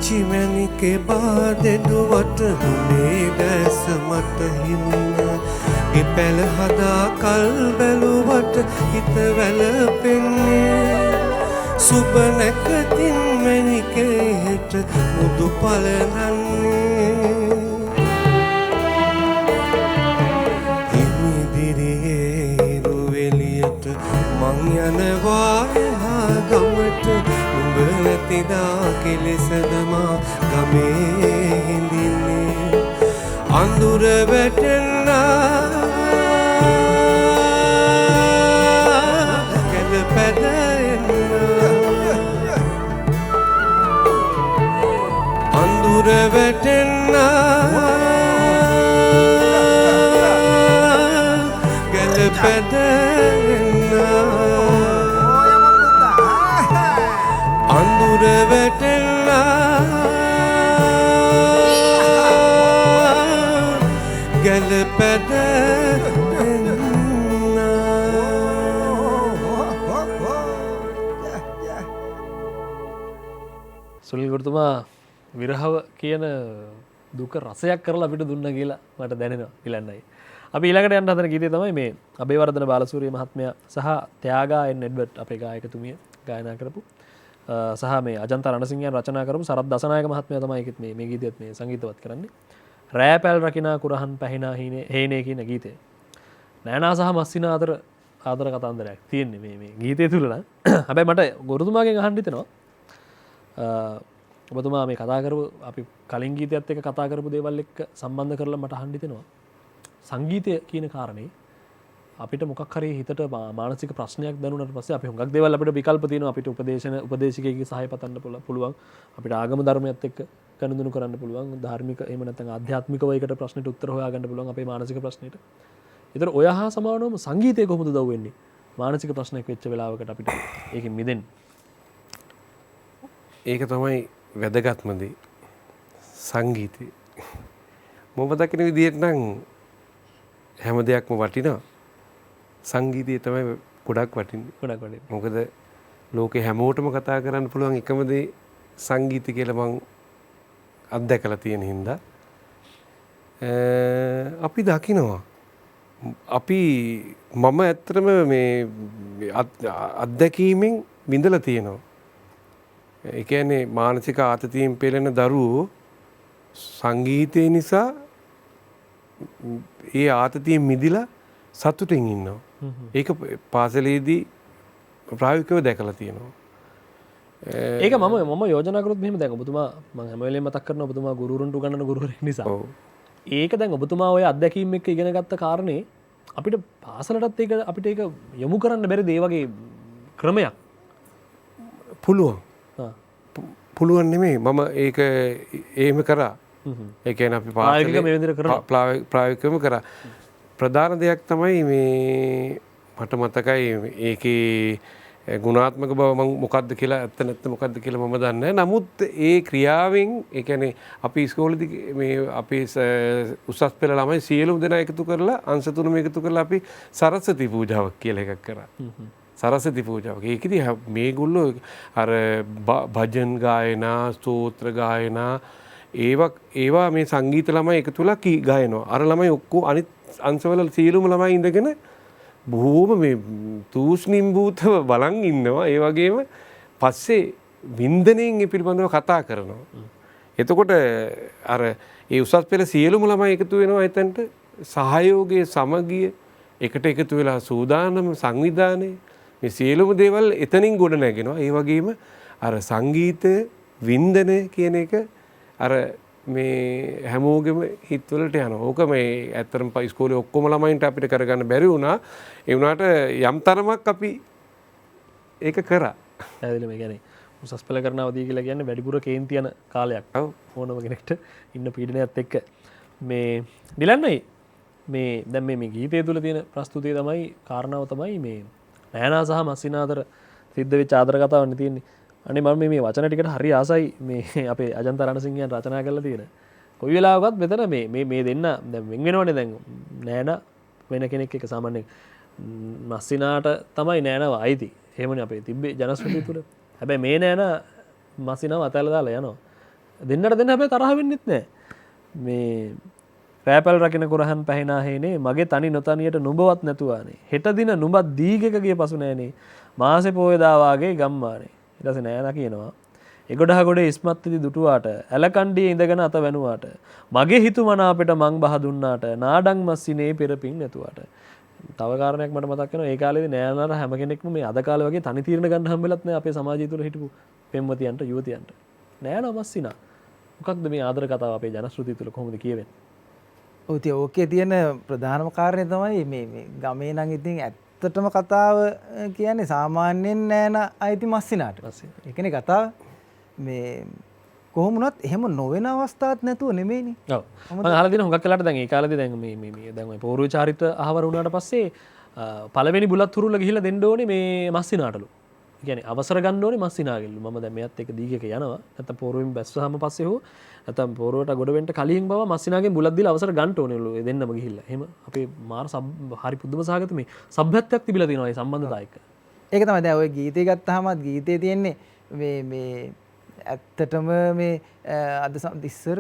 චිමැනිකෙ බාදෙඩුවට හුනේ දැස මට හින්න ගෙපැල හදා කල් බැලුවට හිත වැළපෙන්නේ සුබ නැකතින් මැනිකේ හෙට මුදු පලනන්නේ හිමිදිරියේ හිරුවෙලියට මං යනවා එහා ගමට උඹ නැතිදා කෙලෙසදමා ගමේ හිඳින්නේ අඳුර වැටෙන්නා කැල පැදෙන්නා අඳුර වැටෙන්නා කැල පැදෙන්නා අඳුර වැටෙන්නා ගැල පැදෙන්නා සුනිල් ගුරුතුමා විරහව කියන දුක රසයක් කරලා අපිට දුන්න කියලා මට දැනෙනවා ඉලන්නයි. අපි ඊළඟට යන්න හදන ගීතය තමයි මේ අබේවර්ධන බාලසූරිය මහත්මයා සහ ත්‍යාගා එන් එඩ්වර්ඩ් අපේ ගායකතුමිය ගායනා කරපු සහ මේ අජන්ත රණසිංහයන් රචනා කරපු සරත් දසනායක මහත්මයා තමයි ඒකෙත් මේ ගීතයත් මේ සංගීතවත් කරන්නේ. රෑපැල් රකිනා කුරහන් පැහිනා හේනේ කියන ගීතය. නෑනා සහ මස්සිනා අතර ආදර කතන්දරයක් තියෙන්නේ මේ ගීතය තුල නම්. හැබැයි මට ගුරුතුමාගෙන් අහන්න හිතෙනවා ඔබතුමා මේ කතා කරපු අපි කලින් ගීතයත් එක්ක කතා කරපු දේවල් එක්ක සම්බන්ධ කරලා මට අහන්න හිතෙනවා සංගීතය කියන කාරණේ අපිට මොකක් හරි හිතට මානසික ප්‍රශ්නයක් දැනුණාට පස්සේ අපි හුඟක් දේවල් අපිට විකල්ප තියෙනවා අපිට උපදේශකයෙක්ගේ සහාය පතන්න පුළුවන් අපිට ආගම ධර්මයත් එක්ක ගනුදෙනු කරන්න පුළුවන් ධාර්මික එහෙම නැත්නම් ආධ්‍යාත්මික වයකට ප්‍රශ්නෙට උත්තර හොයාගන්න පුළුවන් අපේ මානසික ප්‍රශ්නෙට. ඒතර ඔය හා සමානවම සංගීතය කොහොමද උදව් වෙන්නේ මානසික ප්‍රශ්නයක් වෙච්ච වෙලාවකට අපිට ඒකෙන් මිදෙන්න? ඒක තමයි වැදගත්ම දේ සංගීතය. මම දකින විදිහට නම් හැම දෙයක්ම වටිනවා. සංගීතය තමයි ගොඩක් වටින්නේ. මොකද ලෝකේ හැමෝටම කතා කරන්න පුළුවන් එකම දේ සංගීතය කියලා මං අත්දැකලා තියෙන හින්දා අපි දකිනවා. මම ඇත්තටම මේ අත්දැකීමෙන් විඳලා තියෙනවා. ඒ කියන්නේ මානසික ආතතියෙන් පෙළෙන දරුවෝ සංගීතය නිසා ඒ ආතතියෙන් මිදිලා සතුටින් ඉන්නවා. ඒක පාසලේදී ප්‍රායෝගිකව දැකලා තියෙනවා. ඒක මම යෝජනා කරොත් මෙහෙම දැන් ඔබතුමා මම හැම වෙලේම මතක් කරනවා ඔබතුමා ගුරුවරුන්ට උගන්වන ගුරුවරයෙක් නිසා. ඒක දැන් ඔබතුමා ඔය අත්දැකීම් එක්ක ඉගෙන ගත්ත කාරණේ අපිට පාසලටත් ඒක අපිට ඒක යොමු කරන්න බැරිද ඒ වගේ ක්‍රමයක්? පුළුවන් නෙමෙයි මම ඒක එහෙම කරා. ඒ කියන්නේ අපි ප්‍රායෝගිකවම කරා. ප්‍රධාන දෙයක් තමයි මේ මට මතකයි ඒකේ ගුණාත්මක බව මම මොකද්ද කියලා ඇත්ත නැත්ත මොකද්ද කියලා මම දන්නේ නැහැ. නමුත් ඒ ක්‍රියාවෙන් ඒ කියන්නේ අපි ඉස්කෝලේදී මේ අපි උසස් පෙළ ළමයි සියලුම දෙනා එකතු කරලා අංශ තුනම එකතු කරලා අපි සරස්වති පූජාවක් කියලා එකක් කරා. සරස්වති පූජාවක්. ඒකෙදි මේගොල්ලෝ අර භජන් ගායනා, ස්තෝත්‍ර ගායනා ඒවා මේ සංගීත ළමයි එකතු වෙලා ගායනවා. අර ළමයි ඔක්කොම අනිත් අංශවල සියලුම ළමයි ඉඳගෙන බොහොම මේ තූෂ්ණිම්භූතව බලන් ඉන්නවා. ඒ වගේම පස්සේ වින්දනයෙන් ඒ පිළිබඳව කතා කරනවා. එතකොට අර ඒ උසස් පෙළ සියලුම ළමයි එකතු වෙනවා එතනට සහයෝගයේ සමගිය එකට එකතු වෙලා සූදානම් සංවිධානයේ මේ සියලුම දේවල් එතනින් ගොඩ නැගෙනවා. ඒ වගේම අර සංගීතය වින්දනය කියන එක අර මේ හැමෝගෙම හිත්වලට යනවා. ඕක මේ ඇත්තටම ඉස්කෝලේ ඔක්කොම ළමයින්ට අපිට කරගන්න බැරි වුණා. ඒ වුණාට යම් තරමක් අපි ඒක කරා. පැහැදිලිම ඒ කියන්නේ උසස් පෙළ කරන අවදී කියලා කියන්නේ වැඩිපුර කේන්ති යන කාලයක්. ඔව්. ඕනම කෙනෙක්ට ඉන්න පීඩනයත් එක්ක මේ නිලන්නයි මේ දැන් මේ ගීතය තුළ තියෙන ප්‍රස්තුතිය තමයි කාරණාව තමයි මේ නෑනා සහ මස්සිනා අතර සිද්ධ වෙච්ච ආදර කතාවක් තියෙන්නේ. අනේ මම මේ වචන ටිකට හරි ආසයි මේ අපේ අජන්ත රණසිංහයන් රචනා කරලා තියෙන. කොයි වෙලාවකත් මෙතන මේ දෙන්න දැන් වෙන වෙනවනේ දැන් නෑනා වෙන කෙනෙක් එක්ක සාමාන්‍යයෙන් මස්සිනාට තමයි නෑනව අයිති. එහෙමනේ අපේ තිබ්බේ ජනශ්‍රුතිය තුළ. හැබැයි මේ නෑනා මස්සිනාව අතහැරලා දාලා යනවා. දෙන්නට දෙන්න හැබැයි තරහ වෙන්නෙත් නෑ. මේ රෑපල් රකින කුරහන් පැහිනා හේනේ මගේ තනි නොතනියට නුඹවත් නැතුවානේ. හෙට දින නුඹත් දීගෙක ගිය පසු නෑනේ. මාසේ පොයදා වාගේ ගම්මානේ. ඊට පස්සේ නෑනා කියනවා එගොඩහ ගොඩේ ඉස්මත්තිදි දුටුවාට ඇලකණ්ඩියේ ඉඳගෙන අත වැනුවාට මගේ හිතුමනාපෙට මං බහ දුන්නාට නාඩන් මස්සිනේ පෙරපින් නැතුවාට. තව කාරණයක් මට මතක් වෙනවා ඒ කාලේදී නෑනාට හැම කෙනෙක්ම මේ අද කාලේ වගේ තනි තීරණ ගන්න හම්බෙලත් නෑ අපේ සමාජය තුළ හිටපු පෙම්වතියන්ට යුවතියන්ට. නෑනා මස්සිනා. මොකක්ද මේ ආදර කතාව අපේ ජනශ්‍රුතිය තුළ කොහොමද කියවෙන්නේ? ඔව් ඉතින් ඕකේ තියෙන ප්‍රධානම කාරණේ තමයි මේ ගමේ නම් ඉතින් ඇත්තටම කතාව කියන්නේ සාමාන්‍යයෙන් නෑනා අයිති මස්සිනාට. ඒ කියන්නේ කතාව මේ කොහොම වුණත් එහෙම නොවන අවස්ථාවක් නැතුව නෙමෙයිනේ. ඔව්. මම අහලා දින හුඟක් වෙලාට දැන් ඒ කාලේදී දැන් මේ දැන් ඔය පෝරුවේ චාරිත්‍ර අහවර වුණාට පස්සේ පළවෙනි බුලත් හුරුල්ල ගිහිල්ලා දෙන්න ඕනේ මේ මස්සිනාටලු. ඒ කියන්නේ අවසර ගන්න ඕනේ මස්සිනාගෙල්ලු. මම දැන් මෙයත් එක්ක දීගක යනවා. නැත්නම් පෝරුවෙන් බැස්සාම පස්සේ හෝ නැත්නම් පෝරුවට ගොඩ වෙන්න කලින් බව මස්සිනාගෙන් බුලත් දීලා අවසර ගන්න ඕනේලු. ඒ දෙන්නම ගිහිල්ලා. එහෙම අපේ මාර හරි පුදුම සහගත මේ සભ્યත්වයක් තිබිලා තියෙනවා මේ සම්බන්ධතා එක්ක. ඒක තමයි දැන් ඔය ගීතය ගත්තාමත් ගීතේ තියෙන්නේ මේ ඇත්තටම මේ අද ඉස්සර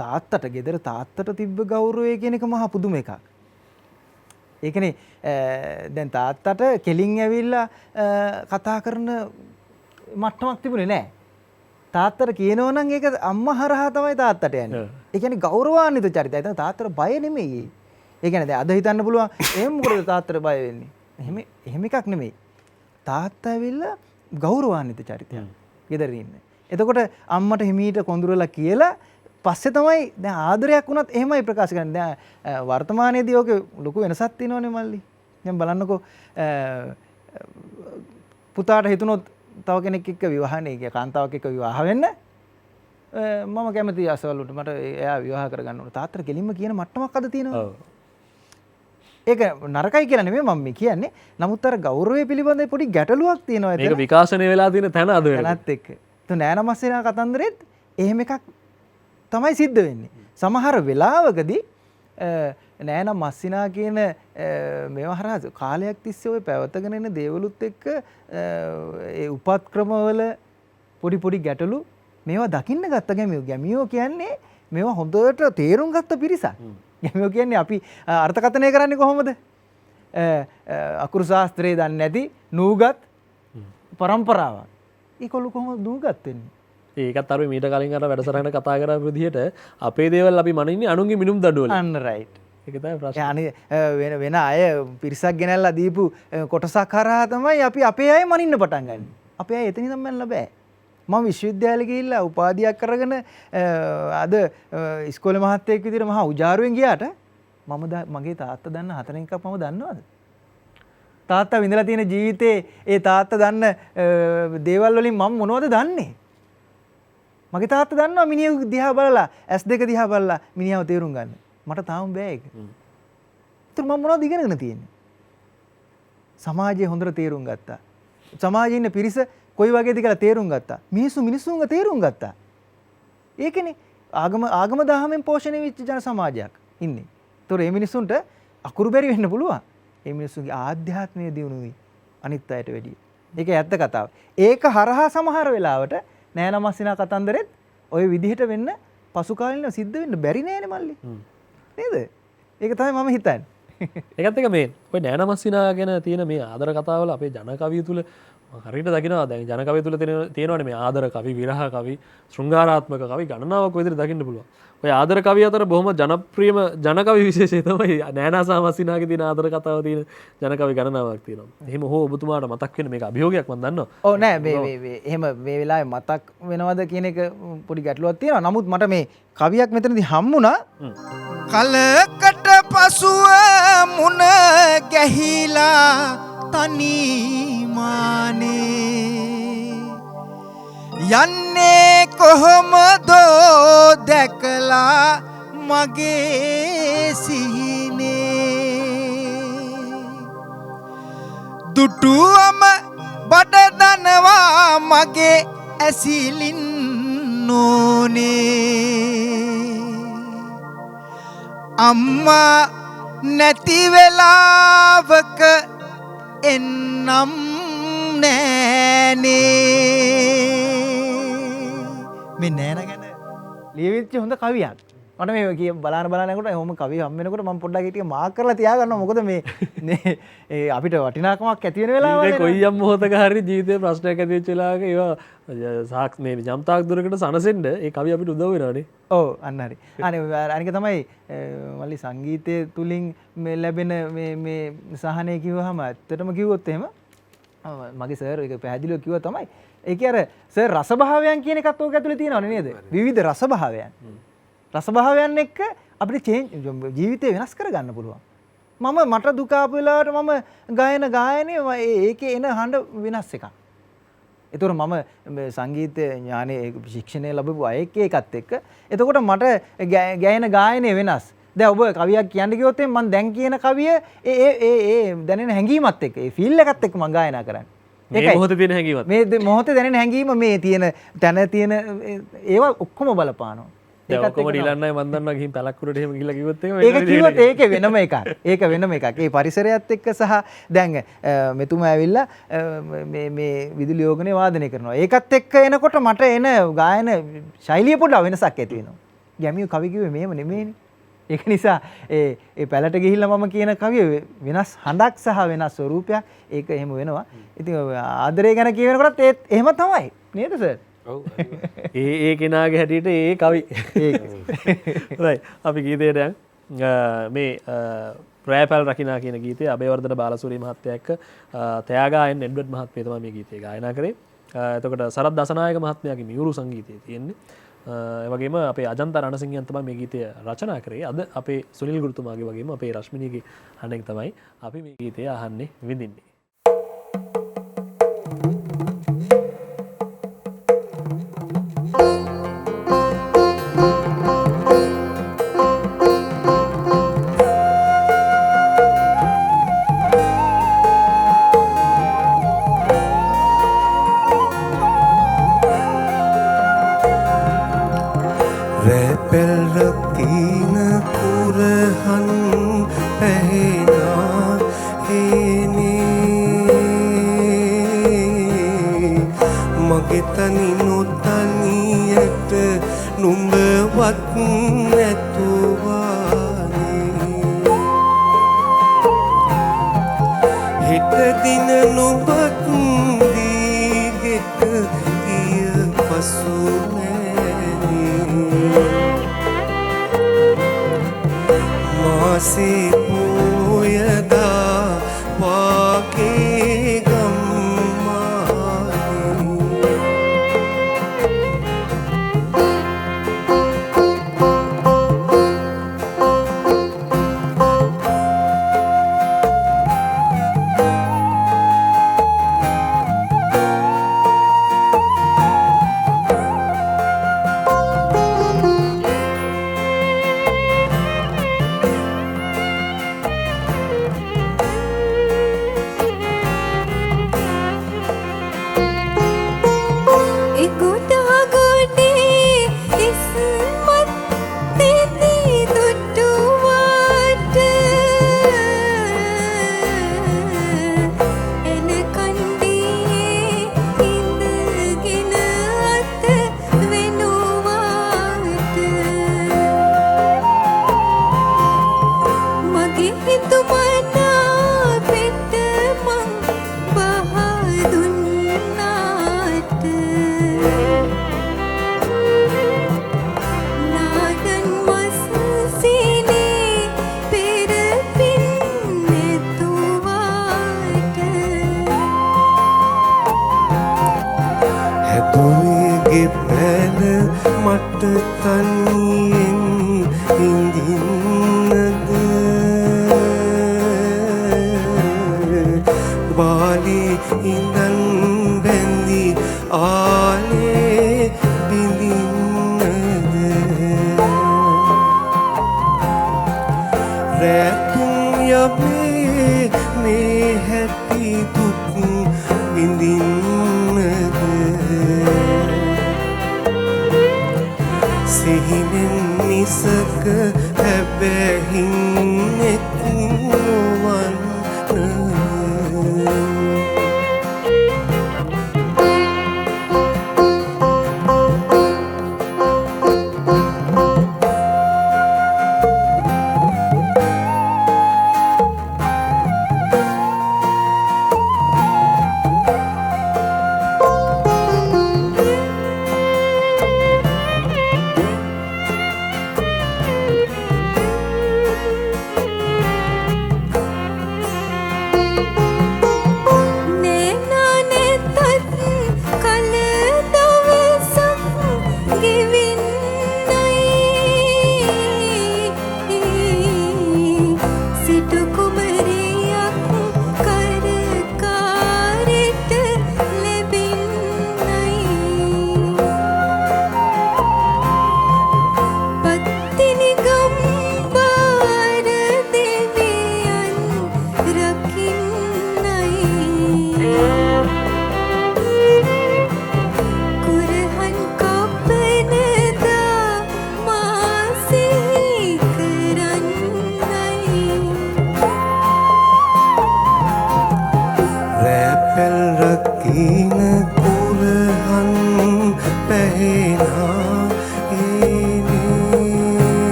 තාත්තට ගෙදර තාත්තට තිබ්බ ගෞරවය කියන එක මහා පුදුම එකක්. ඒකනේ දැන් තාත්තට කෙලින් ඇවිල්ලා කතා කරන මට්ටමක් තිබුණේ නැහැ. තාත්තට කියනවා නම් ඒක අම්මා හරහා තමයි තාත්තට යන්නේ. ඒ කියන්නේ ගෞරවාන්විත චරිතය. එතන තාත්තට බය නෙමෙයි. ඒ කියන්නේ දැන් අද හිතන්න පුළුවන් එහෙම මොකද තාත්තට බය වෙන්නේ? එහෙම එකක් නෙමෙයි. තාත්තා ඇවිල්ලා ගෞරවාන්විත චරිතයක්. ගෙදර ඉන්නේ. එතකොට අම්මට හිමීට කොඳුරලා කියලා පස්සේ තමයි දැන් ආදරයක් වුණත් එහෙමයි ප්‍රකාශ කරන්නේ. දැන් වර්තමානයේදී ඕකේ ලොකු වෙනසක් තියෙනවනේ මල්ලි. දැන් බලන්නකෝ පුතාට හිතුනොත් තව කෙනෙක් එක්ක විවාහනේ කිය කාන්තාවක් එක්ක විවාහ වෙන්න මම කැමති අසවලුට මට එයා විවාහ කරගන්න ඕන. තාත්තට කෙලින්ම කියන මට්ටමක් අද තියෙනවා. ඔව්. ඒක නරකයි කියලා නෙමෙයි මම කියන්නේ. නමුත් අර ගෞරවය පිළිබඳ පොඩි ගැටලුවක් තියෙනවා එතන. මේක විකාශනය වෙලා තියෙන තැන අද වෙනකන්. තැනත් එක්ක. તો නෑනමස්සිනා කතන්දරෙත් එහෙම එකක් තමයි සිද්ධ වෙන්නේ. සමහර වෙලාවකදී නෑනම් මස්සිනා කියන මේවා හරහා කාලයක් තිස්සේ ඔය පැවතගෙන එන දේවලුත් එක්ක ඒ උපක්‍රමවල පොඩි පොඩි ගැටලු මේවා දකින්න ගත්ත ගැමියෝ කියන්නේ මේවා හොඳට තේරුම් ගත්ත පිරිසක්. ගැමියෝ කියන්නේ අපි අර්ථකථනය කරන්නේ කොහොමද? අකුරු ශාස්ත්‍රයේ දන්නේ නැති නූගත් પરම්පරාවක්. ඒකොල්ලෝ කොහොමද නූගත් වෙන්නේ? ඒකත් අර මීට කලින් අර වැඩසටහන කතා කරන විදිහට අපේ දේවල් අපි මනින්නේ අනුන්ගේ මිනුම් දඩුවල. අන්න රයිට්. ඒක තමයි ප්‍රශ්නේ. අනේ වෙන අය පිරිසක් ගෙනල්ලා දීපු කොටසක් හරහා තමයි අපි අපේ අය මනින්න පටන් ගන්න. අපේ අය එතන ඉඳන් මැනලා බෑ. මම විශ්වවිද්‍යාලේ ගිහිල්ලා උපාධියක් කරගෙන අද ඉස්කෝලේ මහත්තයෙක් විදිහට මහා උජාරුවෙන් ගියාට මගේ තාත්තා දන්න 4 එකක් මම දන්නවද? තාත්තා විඳලා තියෙන ජීවිතේ ඒ තාත්තා දන්න දේවල් වලින් මම මොනවද දන්නේ? මගේ තාත්තා දන්නවා මිනිහ දිහා බලලා S2 දිහා බලලා මිනිහව තේරුම් ගන්න. මට තාම බෑ ඒක. ඒත් මම මොනවද ඉගෙනගෙන තියෙන්නේ? සමාජය හොඳට තේරුම් ගත්තා. සමාජයේ ඉන්න පිරිස කොයි වගේද කියලා තේරුම් ගත්තා. මිනිස්සුන්ව තේරුම් ගත්තා. ඒකනේ ආගම දහමෙන් පෝෂණය වෙච්ච ජන සමාජයක් ඉන්නේ. ඒතොර මේ මිනිස්සුන්ට අකුරු බැරි වෙන්න පුළුවන්. මේ මිනිස්සුන්ගේ ආධ්‍යාත්මය දියුණුවයි අනිත් අයට වැඩිය. ඒක ඇත්ත කතාව. ඒක හරහා සමහර වෙලාවට නෑනමස්සිනා කතන්දරෙත් ওই විදිහට වෙන්න පසු කාලිනව සිද්ධ වෙන්න බැරි නෑනේ මල්ලි. නේද? ඒක තමයි මම හිතන්නේ. ඒකත් එක මේ ඔය නෑනමස්සිනා ගැන තියෙන මේ ආදර කතාවල අපේ ජන කවිය තුල හරියට දකිනවා දැන් ජන කවිය තුළ තියෙනවනේ මේ ආදර කවි, විරහ කවි, ශෘංගාරාත්මක කවි ගණනාවක් ඔය විදිහට දකින්න පුළුවන්. ඔය ආදර කවිය අතර බොහොම ජනප්‍රියම ජන කවි විශේෂය තමයි නෑනාසා මස්සිනාගේ තියෙන ආදර කතාව තියෙන ජන කවි ගණනාවක් තියෙනවා. එහෙම හෝ ඔබතුමාට මතක් වෙන මේක අභියෝගයක් මම දන්නවා. ඔව් නෑ මේ එහෙම මේ වෙලාවේ මතක් වෙනවද කියන එක පොඩි ගැටලුවක් තියෙනවා. නමුත් මට මේ කවියක් මෙතනදී හම්බුණා. කලකට පසුව මුණ ගැහිලා තනිමානේ යන්නේ කොහොමදෝ දැකලා මගේ සිහිනේ දුටුවම බඩ දනවා මගේ ඇසිලින් නෝනේ අම්මා නැති වෙලාවක එන්නම් නෑනේ මේ නෑන ගැන ලියවිච්ච හොඳ කවියක්. මට මේ කිය බලන්න යනකොට ඔහොම කවිය හම් වෙනකොට මම පොඩ්ඩක් ටික මාක් කරලා තියාගන්නවා. මොකද මේ අපිට වටිනාකමක් ඇති වෙන වෙලාවල් කොයියම් මොහොතක හරි ජීවිතේ ප්‍රශ්නයක් ඇති වෙච්ච වෙලාවක ඒවා සාක් මේ යම්තාක් දුරකට සනසෙන්න ඒ කවිය අපිට උදව් වෙනවානේ. ඔව් අන්න හරි. අනික තමයි මල්ලි සංගීතය තුලින් මේ ලැබෙන මේ සහනය කිව්වහම ඇත්තටම කිව්වොත් එහෙම මගේ සර් එක පැහැදිලිව කිව්වා තමයි. ඒකේ අර සර් රසභාවයන් කියන එකත් ඕක ඇතුලේ තියෙනවනේ නේද? විවිධ රසභාවයන්. රසභාවයන් එක්ක අපිට ජීවිතේ වෙනස් කරගන්න පුළුවන්. මට දුක ආපු වෙලාවට මම ගායනයේ ඒකේ එන හඬ වෙනස් එකක්. ඒතර මම සංගීත ඥානයේ ශික්ෂණය ලැබපු අයෙක් ඒකත් එක්ක. එතකොට මට ගායනයේ වෙනස්. දැන් ඔබ කවියක් කියන්න කිව්වොත් මම දැන් කියන කවිය ඒ දැනෙන හැඟීමත් එක්ක ඒ ෆීල් එකත් එක්ක මම ගායනා කරන්නේ. මේ මොහොතේ තියෙන හැඟීමත් මේ මොහොතේ දැනෙන හැඟීම මේ තියෙන තන තියෙන ඒවා ඔක්කොම බලපානවා. ඒක ඔක්කොම ඩිලන්නයි මන් දන්නවා ගිහින් පැලක්කුරට එහෙම ගිහලා කිව්වොත් ඒක කිව්වොත් ඒක වෙනම එකක්. ඒක වෙනම එකක්. ඒ පරිසරයත් එක්ක සහ දැන් මෙතුමා ඇවිල්ලා මේ විදුලි යෝගනේ වාදනය කරනවා. ඒකත් එක්ක එනකොට මට එන ගායන ශෛලිය පොඩ්ඩක් වෙනසක් ඇති වෙනවා. ගැමියෝ කවි කිව්වේ මෙහෙම නෙමෙයිනේ. ඒක නිසා ඒ පැලට ගිහිල්ලා මම කියන කවිය වෙනස් හඬක් සහ වෙනස් ස්වරූපයක් ඒක එහෙම වෙනවා. ඉතින් ආදරය ගැන කියනකොටත් ඒත් එහෙම තමයි. නේද සර්? ඔව්. ඒ කෙනාගේ හැටියට ඒ කවි. රයිට්. අපි ගීතයට යන් මේ රෑපල් රකිනා කියන ගීතය අබේවර්ධන බාලසූරිය මහත්තයා එක්ක තයාගායන් එඩ්වඩ් මහත්මිය තමයි මේ ගීතය ගායනා කරේ. එතකොට සරත් දසනායක මහත්මයාගේ මියුරු සංගීතය තියෙන්නේ. ඒ වගේම අපේ අජන්ත රණසිංහයන් තමයි මේ ගීතය රචනා කරේ. අද අපේ සුනිල් ගුරුතුමාගේ වගේම අපේ රශ්මිනීගේ හඬෙන් තමයි අපි මේ ගීතය අහන්නේ විඳින්නේ. ඉඳන් බැඳි ආලේ බිඳින්නද රැතුම් යබේ මේ හැටි දුක් විඳින්නද සිහිනෙන් නිසක හැබැහින් එක් නොවන්න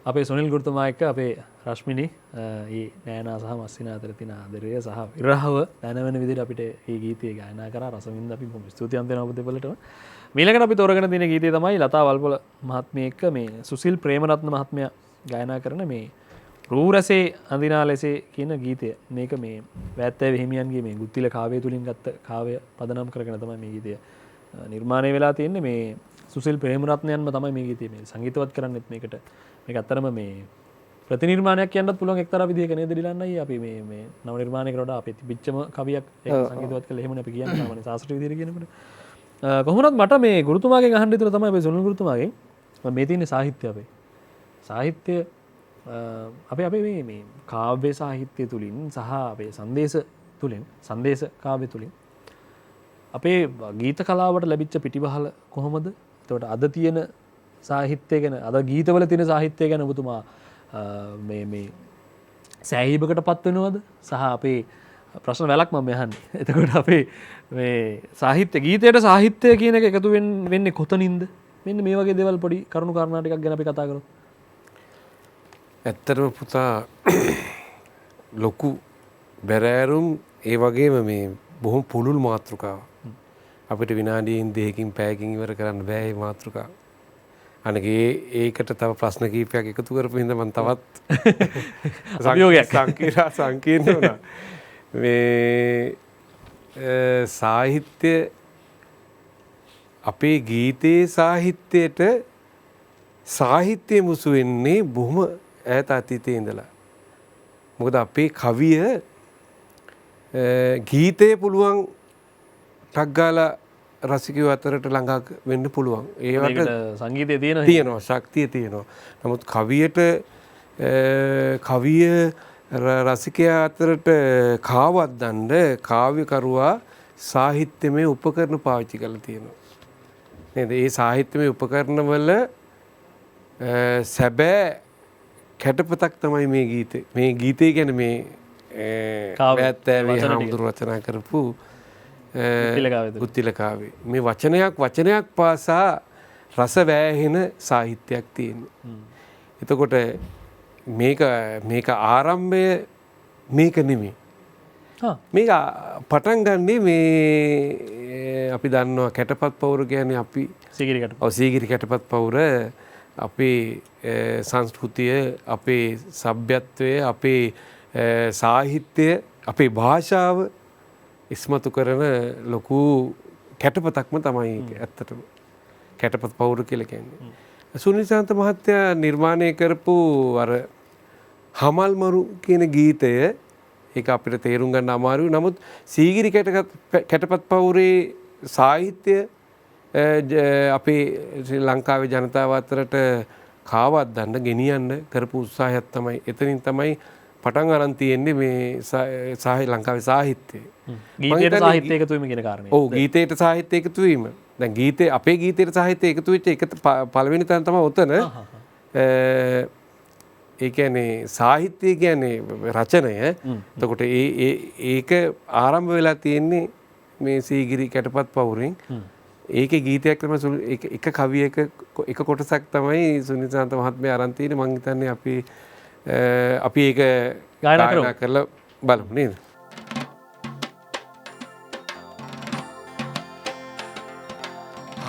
අපේ සුනිල් ගුරුතුමා එක්ක අපේ රශ්මිනී ඒ නෑනා සහ මස්සිනා අතර තියෙන ආදරය සහ විරහව දැනවෙන විදිහට අපිට මේ ගීතය ගායනා කරා රසවින්ද අපි බොහොම ස්තුතිවන්ත වෙනවා ඔබ දෙපළටම. ඊළඟට අපි තෝරගෙන තියෙන ගීතය තමයි ලතා වල්පොල මහත්මිය එක්ක මේ සුසිල් ප්‍රේමරත්න මහත්මයා ගායනා කරන මේ රූරසේ අඳිනා ලෙසේ කියන ගීතය. මේක මේ වැත්තෑව හිමියන්ගේ මේ ගුත්තිල කාව්‍ය තුලින් ගත්ත කාව්‍ය පදනම් කරගෙන තමයි මේ ගීතය නිර්මාණය වෙලා තියෙන්නේ. මේ සුසිල් ප්‍රේමරත්නයන්ම තමයි මේ ගීතය මේ සංගීතවත් කරන්නෙත් මේකට. මේක අත්‍තරම මේ ප්‍රතිනිර්මාණයක් කියන්නත් පුළුවන් එක්තරා විදිහක නේද ඩිලන්නයි අපි මේ නව නිර්මාණය කරලා අපේ තිබිච්චම කවියක් ඒක සංගීතවත් කළා එහෙමනේ අපි කියන්නේ සාමාන්‍ය ශාස්ත්‍රීය විදිහට කියනකොට කොහොමවත් මට මේ ගුරුතුමාගෙන් අහන්න විතර තමයි අපි සුනිල් ගුරුතුමාගෙන් මේ තියෙන සාහිත්‍ය අපේ සාහිත්‍ය අපේ මේ කාව්‍ය සාහිත්‍ය තුලින් සහ අපේ සංදේශ කාව්‍ය තුලින් අපේ ගීත කලාවට ලැබිච්ච පිටිබහල කොහොමද? එතකොට අද තියෙන සාහිත්‍යය ගැන අද ගීතවල තියෙන සාහිත්‍යය ගැන ඔබතුමා මේ සෑහීමකට පත් වෙනවද? සහ අපේ ප්‍රශ්න වැලක් මම අහන්නේ. එතකොට අපේ මේ සාහිත්‍ය ගීතයට සාහිත්‍යය කියන එක එකතු වෙන්නේ කොතනින්ද? මෙන්න මේ වගේ දේවල් පොඩි කරුණු කාරණා ටිකක් ගැන අපි කතා කරමු. ඇත්තටම පුතා ලොකු බැරෑරුම් ඒ වගේම මේ බොහොම පුළුල් මාතෘකාව. අපිට විනාඩියෙන් දෙකකින් පැයකින් ඉවර කරන්න බෑ මේ මාතෘකාව. අනක ඒකට තව ප්‍රශ්න කීපයක් එකතු කරපු හින්දා මම තවත් සංකීර්ණ වුණා. මේ සාහිත්‍ය අපේ ගීතේ සාහිත්‍ය මුසු වෙන්නේ බොහොම ඈත අතීතයේ ඉඳලා. මොකද අපේ කවිය ගීතේ පුළුවන් ටක් ගාලා රසිකයෝ අතරට ළඟා වෙන්න පුළුවන්. ඒවට සංගීතයේ තියෙනවා ශක්තිය තියෙනවා. නමුත් කවිය රසිකයා අතරට කාවත් දණ්ඩ කාව්‍යකරුවා සාහිත්‍යමය උපකරණ පාවිච්චි කරලා තියෙනවා. නේද? ඒ සාහිත්‍යමය උපකරණ වල සැබෑ කැටපතක් තමයි මේ ගීතේ. මේ ගීතේ කියන්නේ මේ වැත්තෑවේ හාමුදුරු රචනා කරපු පුත්තිලකාවේ මේ වචනයක් පාසා රස වෑහෙන සාහිත්‍යයක් තියෙන්නේ. එතකොට මේක ආරම්භය මේක නෙමෙයි. මේක පටන් ගන්නේ මේ අපි දන්නවා කැටපත් පවුර කියන්නේ අපි සීගිරි කැටපත් පවුර අපේ සංස්කෘතිය අපේ සભ્યත්වය අපේ සාහිත්‍යය අපේ භාෂාව ඉස්මතු කරන ලොකු කැටපතක්ම තමයි ඇත්තටම කැටපත් පවුර කියලා කියන්නේ. සුනිල් ශාන්ත මහත්තයා නිර්මාණය කරපු අර හමල්මරු කියන ගීතය ඒක අපිට තේරුම් ගන්න අමාරුයි. නමුත් සීගිරි කැටපත් පවුරේ සාහිත්‍ය අපේ ශ්‍රී ලංකාවේ ජනතාව අතරට කාවද්දන්න ගෙනියන්න කරපු උත්සාහයක් තමයි එතනින් තමයි පටන් අරන් තියෙන්නේ මේ ලංකාවේ සාහිත්‍යය. ගීතයට සාහිත්‍ය එකතු වීම කියන කාරණේ. ඔව් ගීතයට සාහිත්‍ය එකතු වීම. දැන් ගීතේ අපේ ගීතයට සාහිත්‍ය එකතු වෙච්ච එක පළවෙනි තැන තමයි උතන. ඒ කියන්නේ සාහිත්‍ය කියන්නේ රචනය. එතකොට ඒක ආරම්භ වෙලා තියෙන්නේ මේ සීගිරි කැටපත් පවුරෙන්. ඒකේ ගීතයක් තමයි එක කවියක එක කොටසක් තමයි සුනිල් ශාන්ත මහත්මයා අරන් තියෙන්නේ. මං හිතන්නේ අපි ඒක ගායනා කරලා බලමු නේද?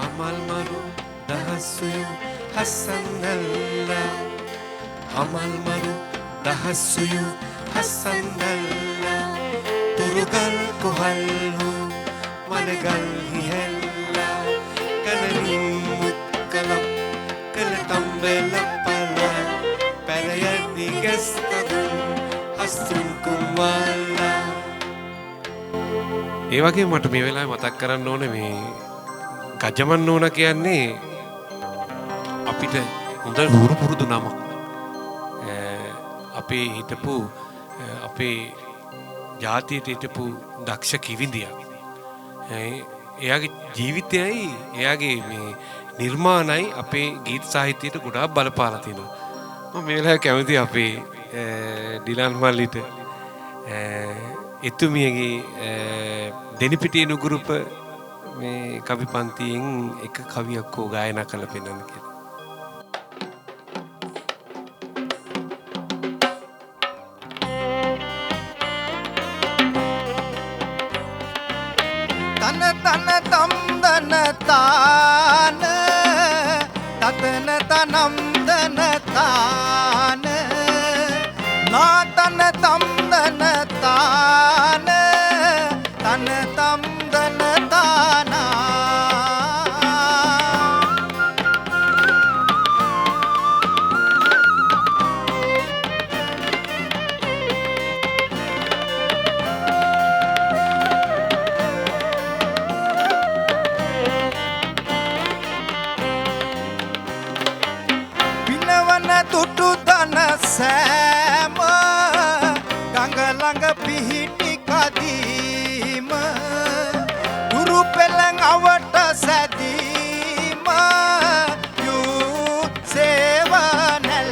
අමල්මරු දහස්සුයු හස්සන්නල්ලා අමල්මරු දහස්සුයු හස්සන්නල්ලා තුරුගල් කොහල්හු මනගල් හිහැල්ලා කනනින් මුක්කලක් කලටම්බෙලපලා පැරයදි ගැස්තදුන් හස්සුන් කුම්වල්ලා. ඒ වගේ මට මේ වෙලාවේ මතක් කරන්න ඕනේ මේ ගජමන් නෝන කියන්නේ අපිට හොඳ හුරු පුරුදු නමක්. අපේ හිටපු අපේ ජාතියට හිටපු දක්ෂ කිවිඳියක්. එයාගේ ජීවිතයයි එයාගේ මේ නිර්මාණයි අපේ ගීත සාහිත්‍යයට ගොඩාක් බලපාලා තියෙනවා. මම මේ වෙලාවේ කැමති අපේ ඩිලන් මල්ලිට එතුමියගේ දෙනිපිටිය නුගුරුප මේ කවි පන්තියෙන් එක කවියක් හෝ ගායනා කළ පෙන්නන්න කියලා. තන තන තම්දන තාන තතන තනම්දන තාන නාතන තම්දන තාන තන තම්දන තානා තුටු දන සෑම ගඟ ළඟ පිහිටි කදීම දුරු පෙළඟ අවට සැදීම යූ සේවනල්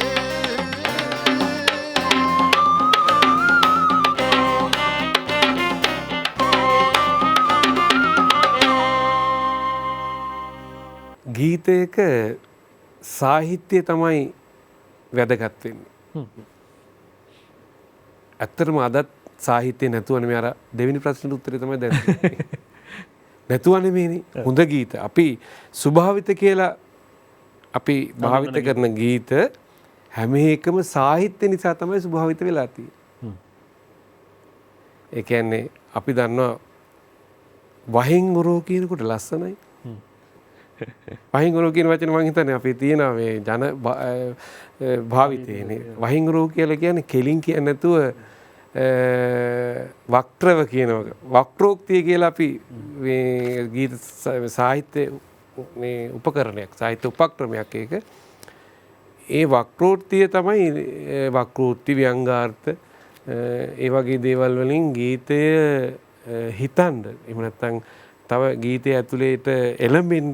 ගීතයක සාහිත්‍යය තමයි වැදගත් වෙන්නේ. ඇත්තටම අදත් සාහිත්‍යය නැතුවනේ මේ අර දෙවෙනි ප්‍රශ්නෙට උත්තරේ තමයි දැන් දෙන්නේ. නැතුව නෙමෙයිනේ. හොඳ ගීත අපි ස්වභාවිත කියලා අපි භාවිත කරන ගීත හැම එකම සාහිත්‍ය නිසා තමයි ස්වභාවිත වෙලා තියෙන්නේ. ඒ කියන්නේ අපි දන්නවා වහින් ගොරෝ කියනකොට ලස්සනයි. වහින් ගොරෝ කියන වචනේ මම හිතන්නේ අපේ තියෙනවා මේ ජන භාවිතේනේ. වහින් ගොරෝ කියලා කියන්නේ කෙලින් කියන්නේ නැතුව වක්‍රව කියනවා. වක්‍රෝක්තිය කියලා අපි මේ ගීත සාහිත්‍ය මේ උපකරණයක් සාහිත්‍ය උපක්‍රමයක් ඒක. ඒ වක්‍රෝක්තිය තමයි වක්‍රෝක්ති ව්‍යංගාර්ථ ඒ වගේ දේවල් වලින් ගීතය හිතන්න. එහෙම නැත්නම් තව ගීතය ඇතුළේට එළඹෙන්න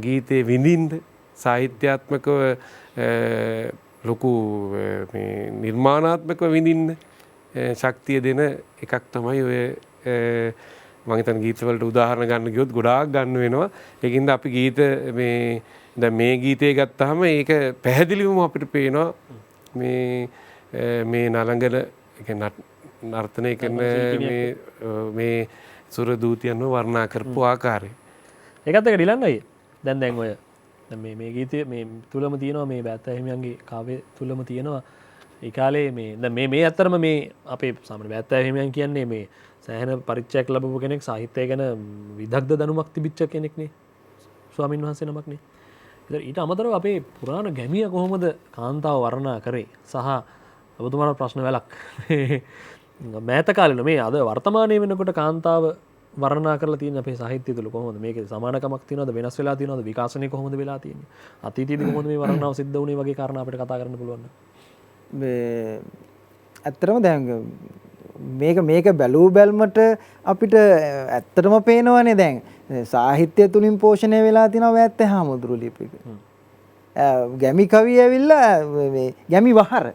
ගීතේ විඳින්න සාහිත්‍යාත්මකව ලොකු මේ නිර්මාණාත්මකව විඳින්න ශක්තිය දෙන එකක් තමයි ඔය මම හිතන ගීතවලට උදාහරණ ගන්න ගියොත් ගොඩාක් ගන්න වෙනවා. ඒකින්ද අපි ගීත මේ දැන් මේ ගීතය ගත්තාම ඒක පැහැදිලිවම අපිට පේනවා මේ නලංගල නර්තනය කරන මේ සුර දූතියන්ව වර්ණනා කරපු ආකාරය. ඒකත් එක ඩිලන්නයි දැන් ඔය මේ ගීතය මේ තුළම තියෙනවා මේ බෑත්ත හිමියන්ගේ කාවය තුළම තියෙනවා ඒ කාලේ මේ ඇත්තරම මේ අපේ සාමාන්‍ය බෑත්ත හිමියන් කියන්නේ මේ සෑහෙන පරිච්ඡයක් ලැබපු කෙනෙක් සාහිත්‍යය ගැන විදග්ධ දැනුමක් තිබිච්ච කෙනෙක්නේ ස්වාමින් වහන්සේ නමක්නේ. ඊට අමතරව අපේ පුරාණ ගැමිය කොහොමද කාන්තාව වර්ණනා කරේ සහ ඔබතුමාට ප්‍රශ්න වැලක් මෑත කාලේ මේ අද වර්තමානයේ වෙනකොට කාන්තාව වර්ණනා කරලා තියෙන අපේ සාහිත්‍යය තුළ කොහොමද මේකේ සමානකමක් තියෙනවද වෙනස් වෙලා තියෙනවද විකාශනය කොහොමද වෙලා තියෙන්නේ අතීතයේදී කොහොමද මේ වර්ණනාව සිද්ධ වුණේ වගේ කාරණා අපිට කතා කරන්න පුළුවන් මේ ඇත්තටම දැන් මේක බැලූ බැල්මට අපිට ඇත්තටම පේනවනේ දැන් සාහිත්‍ය තුලින් පෝෂණය වෙලා තියෙනවා වැත්ත හාමුදුරු ලිපික. ගැමි කවිය ඇවිල්ලා මේ ගැමි වහර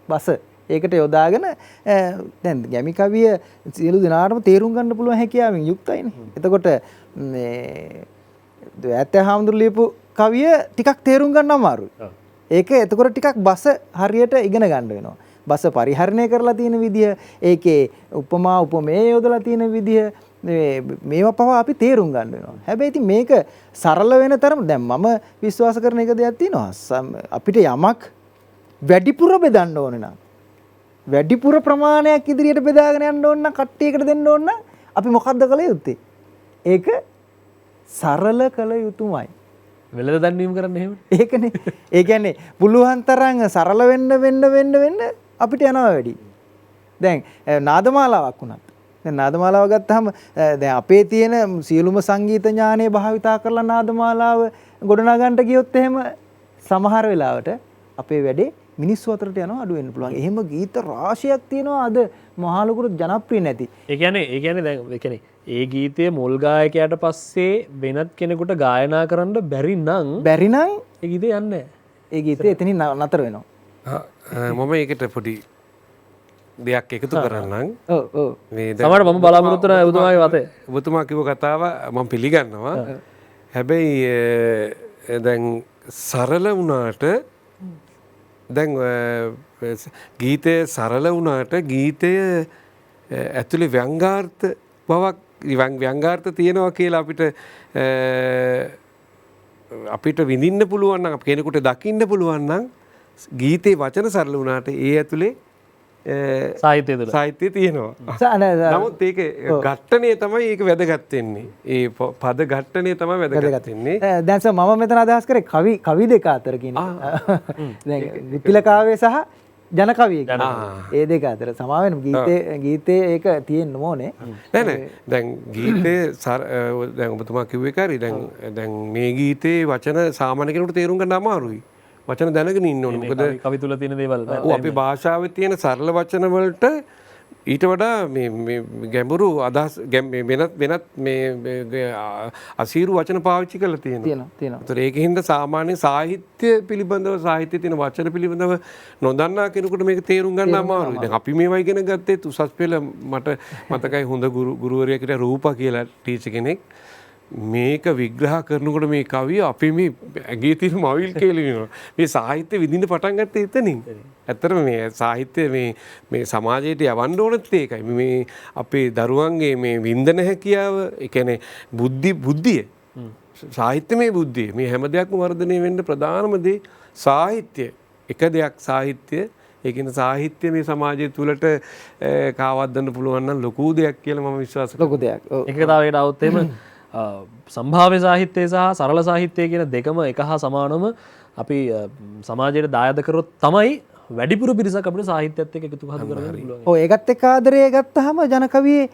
බස ඒකට යොදාගෙන දැන් ගැමි කවිය සියලු දෙනාටම තේරුම් ගන්න පුළුවන් හැකියාවෙන් යුක්තයිනේ. එතකොට මේ වැත්ත හාමුදුරු ලියපු කවිය ටිකක් තේරුම් ගන්න අමාරුයි. ඒක එතකොට ටිකක් බස හරියට ඉගෙන ගන්න වෙනවා. බස පරිහරණය කරලා තියෙන විදිය, ඒකේ උපමා උපමේය යොදලා තියෙන විදිය මේවා පවා අපි තේරුම් ගන්න වෙනවා. හැබැයි ඉතින් මේක සරල වෙන තරම දැන් මම විශ්වාස කරන එක දෙයක් තියෙනවා. අපිට යමක් වැඩිපුර බෙදන්න ඕනේ නම් වැඩිපුර ප්‍රමාණයක් ඉදිරියට බෙදාගෙන යන්න ඕන නම් කට්ටියකට දෙන්න ඕන නම් අපි මොකද්ද කළ යුත්තේ? ඒක සරල කළ යුතුමයි. වෙලද දැන්වීම කරන්න එහෙම. ඒකනේ. ඒ කියන්නේ පුළුවන් තරම් සරල වෙන්න අපිට යනවා වැඩි. දැන් නාදමාලාවක් වුණත්. දැන් නාදමාලාව ගත්තාම දැන් අපේ තියෙන සියලුම සංගීත ඥානය භාවිතා කරලා නාදමාලාව ගොඩනගන්න ගියොත් එහෙම සමහර වෙලාවට අපේ වැඩේ මිනිස්සු අතරට යනවා අඩු වෙන්න පුළුවන්. එහෙම ගීත රාශියක් තියෙනවා අද මහලොකුට ජනප්‍රිය නැති. ඒ කියන්නේ දැන් ඒ කියන්නේ ඒ ගීතයේ මුල් ගායකයාට පස්සේ වෙනත් කෙනෙකුට ගායනා කරන්න බැරි නම් ඒ ගීතේ යන්නේ නැහැ. ඒ ගීතේ එතනින් නතර වෙනවා. මම ඒකට පොඩි දෙයක් එකතු කරන්නම්. ඔව්. මේ සමහර මම බලාපොරොත්තු වෙන ඔබතුමාගේ වතේ. ඔබතුමා කිව්ව කතාව මම පිළිගන්නවා. හැබැයි දැන් සරල වුණාට දැන් ගීතය සරල වුණාට ගීතය ඇතුලේ ව්‍යංගාර්ථ බවක් ව්‍යංගාර්ථ තියෙනවා කියලා අපිට විඳින්න පුළුවන් නම් කෙනෙකුට දකින්න පුළුවන් නම් ගීතේ වචන සරල වුණාට ඒ ඇතුලේ සාහිත්‍යය තියෙනවා. නමුත් ඒක ඝට්ටණය තමයි ඒක වැදගත් වෙන්නේ. ඒ පද ඝට්ටණය තමයි වැදගත් වෙන්නේ. දැන් මම මෙතන අදහස් කරේ කවි දෙක අතර කියන දැන් විපිල කාව්‍ය සහ ජන කවිය කියන ඒ දෙක අතර සමා වෙන ගීතේ ඒක තියෙන්න ඕනේ. නෑ දැන් ගීතේ දැන් ඔබතුමා කිව්වේ කාරි දැන් මේ ගීතේ වචන සාමාන්‍ය කෙනෙකුට තේරුම් ගන්න අමාරුයි. වචන දැනගෙන ඉන්න ඕනේ. මොකද කවි තුල තියෙන දේවල් අපේ භාෂාවේ තියෙන සරල වචන වලට ඊට වඩා මේ ගැඹුරු අදහස් වෙනත් මේ අසීරු වචන පාවිච්චි කරලා තියෙනවා. ඒතර ඒකින්ද සාමාන්‍ය සාහිත්‍ය පිළිබඳව සාහිත්‍යයේ තියෙන වචන පිළිබඳව නොදන්නා කෙනෙකුට මේක තේරුම් ගන්න අමාරුයි. දැන් අපි මේවා ඉගෙන ගත්තේ උසස් පෙළ මට මතකයි හොඳ ගුරුවරයෙකුට රූපා කියලා ටීචර් කෙනෙක් මේක විග්‍රහ කරනකොට මේ කවිය අපි මේ ඇගේ තියෙන මවිල් කියලා මේ සාහිත්‍ය විඳින්න පටන් ගත්තේ එතනින්. ඇත්තටම මේ සාහිත්‍ය මේ සමාජයට යවන්න ඕනත් ඒකයි. මේ අපේ දරුවන්ගේ මේ වින්දන හැකියාව, ඒ කියන්නේ බුද්ධිය. සාහිත්‍යමය බුද්ධිය. මේ හැම දෙයක්ම වර්ධනය වෙන්න ප්‍රධානම දේ සාහිත්‍ය. එක දෙයක් සාහිත්‍ය. ඒ කියන්නේ සාහිත්‍ය මේ සමාජය තුළට කාවද්දන්න පුළුවන් නම් ලොකු දෙයක් කියලා මම විශ්වාස කරනවා. ලොකු දෙයක්. ඒක තාවේට આવුත් එහෙම සම්භාව්‍ය සාහිත්‍යය සහ සරල සාහිත්‍යය කියන දෙකම එක හා සමානම අපි සමාජයට දායද කරොත් තමයි වැඩිපුර පිරිසක් අපිට සාහිත්‍යයත් එක්ක එකතු කරගන්න පුළුවන්. ඔව් ඒකත් එක්ක ආදරය ගත්තාම ජන කවියේ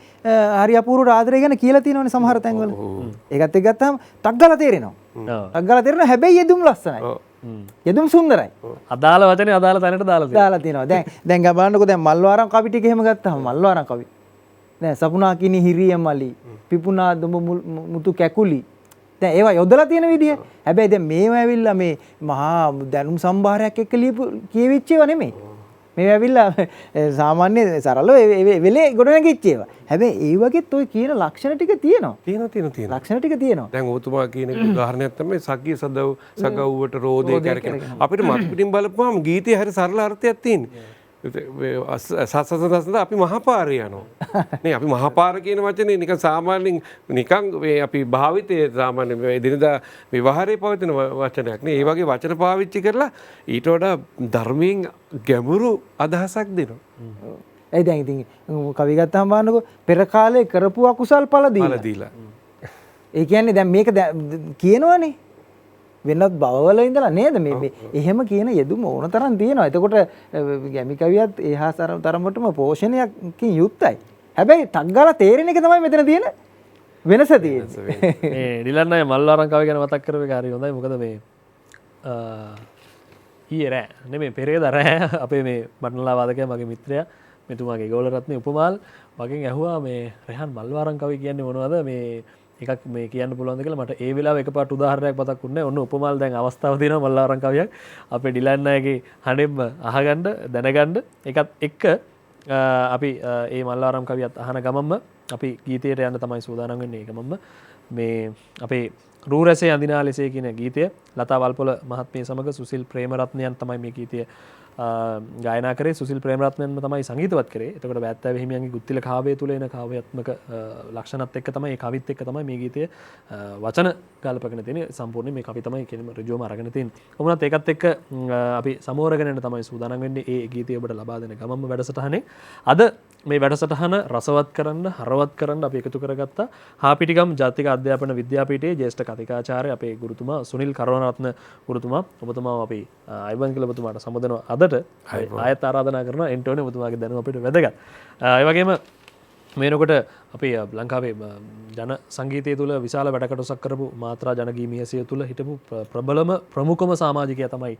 හරි අපූර්ව ආදරය ගැන කියලා තියෙනවනේ සමහර තැන්වල. ඒකත් එක්ක ගත්තාම ටක් ගාලා තේරෙනවා. ටක් ගාලා තේරෙනවා හැබැයි යෙදුම් ලස්සනයි. යෙදුම් සුන්දරයි. අදාළ වචනේ අදාළ තැනට දාලා තියෙනවා. දැන් බලන්නකෝ දැන් මල්වාරම් කවි ටික එහෙම ගත්තාම මල්වාරම් කවි දැන් සපුනා කිනි හිරිය මලි පිපුනා දුඹ මුතු කැකුලි දැන් ඒවා යොදලා තියෙන විදිය. හැබැයි දැන් මේව ඇවිල්ලා මේ මහා දැනුම් සම්භාරයක් එක්ක කියවිච්ච ඒවා නෙමෙයි. මේ ඇවිල්ලා සාමාන්‍ය සරලව වෙලේ ගොඩනැගිච්ච ඒවා. හැබැයි ඒ වගේත් ඔය කියන ලක්ෂණ ටික තියෙනවා. තියෙනවා. ලක්ෂණ ටික තියෙනවා. දැන් ඔබතුමා කියන එක උදාහරණයක් තමයි සග්ගිය සගව්වට රෝදේ කරගෙන. අපිට මත්පිටින් බලපුවාම ගීතයේ හරි සරල අර්ථයක් තියෙනවා. සසසසස අපි මහපාරේ යනවා. නේ අපි මහපාර කියන වචනේ නිකන් සාමාන්‍යයෙන් නිකන් අපි භාවිතයේ සාමාන්‍ය එදිනදා ව්‍යවහාරයේ පවතින වචනයක් නේ. ඒ වගේ වචන පාවිච්චි කරලා ඊට වඩා ධර්මයෙන් ගැඹුරු අදහසක් දෙනවා. ඒ දැන් ඉතින් කවි ගත්තාම බලන්නකෝ පෙර කාලේ කරපු අකුසල් ඵල දීලා. ඒ කියන්නේ දැන් මේක කියනවනේ වෙනත් බවවල ඉඳලා නේද මේ එහෙම කියන යෙදුම ඕන තරම් තියෙනවා. එතකොට ගැමි කවියත් එහා තරමටම පෝෂණයකින් යුක්තයි. හැබැයි ටක් ගාලා තේරෙන එක තමයි මෙතන තියෙන වෙනස තියෙන්නේ. මේ ඩිලන් අය මල්වාරම් කවිය ගැන මතක් කරපු එක හරි හොඳයි. මොකද මේ ඊයේ රෑ නෙමෙයි පෙරේදා රෑ අපේ මේ බටනලා වාදකයා මගේ මිත්‍රයා මෙතුමාගේ ගෝලරත්නේ උපමාල් මගෙන් ඇහුවා මේ රෙහන් මල්වාරම් කවිය කියන්නේ මොනවද මේ එකක් මේ කියන්න පුළුවන්ද කියලා මට ඒ වෙලාව එකපාරට උදාහරණයක් මතක් වුණේ. ඔන්න උපමාල් දැන් අවස්ථාව තියෙනවා මල්ලාරම් කවියක් අපේ ඩිලන් අයගේ හඬෙන්ම අහගන්න දැනගන්න එකත් එක්ක අපි මේ මල්ලාරම් කවියත් අහන ගමන්ම අපි ගීතයට යන්න තමයි සූදානම් වෙන්නේ. ඒ ගමන්ම මේ අපේ රූරැසේ අඳිනාලෙසේ කියන ගීතය ලතා වල්පොල මහත්මිය සමග සුසිල් ප්‍රේමරත්නයන් තමයි මේ ගීතය ගායනා කරේ. සුසිල් ප්‍රේමරත්නයන්ම තමයි සංගීතවත් කරේ. එතකොට බෑත්තෑ හිමියන්ගේ ගුත්තිල කාව්‍යය තුල එන කාව්‍යාත්මක ලක්ෂණත් එක්ක තමයි මේ කවිත් එක්ක තමයි මේ ගීතය වචන ගල්පගෙන තියෙන්නේ. සම්පූර්ණයෙන් මේ කවි තමයි කෙනෙම ඍජුවම අරගෙන තියෙන්නේ. කොහොමවත් ඒකත් එක්ක අපි සමෝරගෙන යන තමයි සූදානම් වෙන්නේ. ඒ ගීතය ඔබට ලබා දෙන ගමම්ම වැඩසටහනේ අද මේ වැඩසටහන රසවත් කරන්න හරවත් කරන්න අපි එකතු කරගත්තා හාපිටිගම් ජාතික අධ්‍යාපන විද්‍යාපීඨයේ ජ්‍යෙෂ්ඨ කතිකාචාර්ය අපේ ගුරුතුමා සුනිල් කරුණාරත්න ගුරුතුමා ඔබතුමාව අපි අයබන් කියලා ඔබතුමාට සම්බන්ධනවා අදට ආයත් ආරාධනා කරනවා එන්ට ඕනේ ඔබතුමාගේ දැනුම අපිට වැදගත්. ඒ වගේම මේනකොට අපි ලංකාවේ ජන සංගීතය තුළ විශාල වැඩකටසක් කරපු මාත්‍රා ජනගීමියසිය තුළ හිටපු ප්‍රබලම ප්‍රමුඛම සමාජිකයා තමයි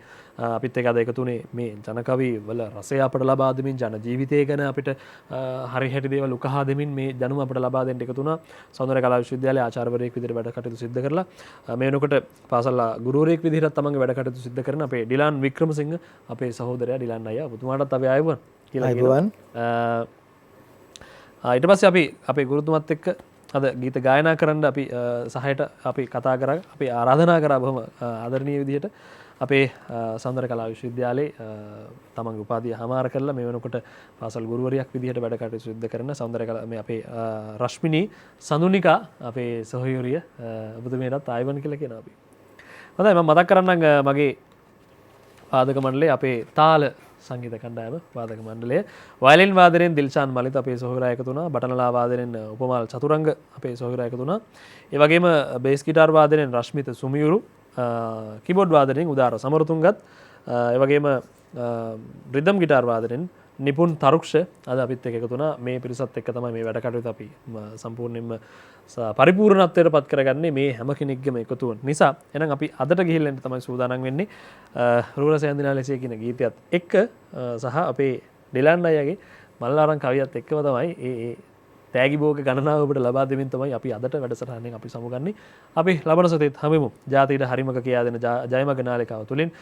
අපිත් එක්ක අද එකතුනේ මේ ජනකවි වල රසය අපට ලබා දෙමින් ජන ජීවිතය ගැන අපිට හරි හැටි දේවල් උකහා දෙමින් මේ දැනුම අපට ලබා දෙන්න එකතු වුණා. සෞන්දර්ය කලා විශ්වවිද්‍යාලයේ ආචාර්යවරයෙක් විදිහට වැඩ කටයුතු සිදු කරලා මේ වෙනකොට පාසල් ගුරුවරයෙක් විදිහට තමන්ගේ වැඩ කටයුතු සිදු කරන අපේ ඩිලාන් වික්‍රමසිංහ අපේ සහෝදරයා ඩිලාන් අයියා ඔබතුමාටත් අපි ආයුබෝවන් කියලා කියනවා. ඊට පස්සේ අපි අපේ ගුරුතුමත් එක්ක අද ගීත ගායනා කරන්න අපි සහයට අපි කතා කරා අපි ආරාධනා කරා බොහොම ආදරණීය විදිහට අපේ සෞන්දර්ය කලා විශ්වවිද්‍යාලයේ තමන්ගේ උපාධිය හමාර කරලා මේ වෙනකොට පාසල් ගුරුවරියක් විදිහට වැඩ කටයුතු සිදු කරන සෞන්දර්ය කලා මේ අපේ රශ්මිනී සඳුනිකා අපේ සහෝදරිය ඔබතුමියටත් ආයුබෝවන් කියලා කියනවා අපි. හොඳයි මම මතක් කරන්නම් මගේ වාදක මණ්ඩලයේ අපේ තාල සංගීත කණ්ඩායම වාදක මණ්ඩලය වයලින් වාදනයෙන් දිල්ෂාන් මලිත් අපේ සොහොයුරා එකතු වුණා. බටනලා වාදනයෙන් උපමාල් චතුරංග අපේ සොහොයුරා එකතු වුණා. ඒ වගේම බේස් ගිටාර් වාදනයෙන් රශ්මිත සුමියුරු, කීබෝඩ් වාදනයෙන් උදාර සමරතුංගත්, ඒ වගේම රිද්ම් ගිටාර් වාදනයෙන් නිපුන් තරුක්ෂ අද අපිත් එක්ක එකතු වුණා. මේ පිරිසත් එක්ක තමයි මේ වැඩ කටයුතු අපි සම්පූර්ණයෙන්ම පරිපූර්ණත්වයට පත් කරගන්නේ මේ හැම කෙනෙක්ගේම එකතු වෙන නිසා. එහෙනම් අපි අදට ගිහිල්ලා තමයි සූදානම් වෙන්නේ රූරසේ අඳිනාලෙසේ කියන ගීතයත් එක්ක සහ අපේ ඩිලන් අයියාගේ මල්ලාරම් කවියත් එක්කම තමයි ඒ තෑගි භෝග ගණනාව ඔබට ලබා දෙමින් තමයි අපි අදට වැඩසටහනෙන් අපි සමුගන්නේ. අපි ලබන සතියේත් හමුවෙමු. ජාතියට හරිමක කියා දෙන ජයමග නාලිකාව තුලින්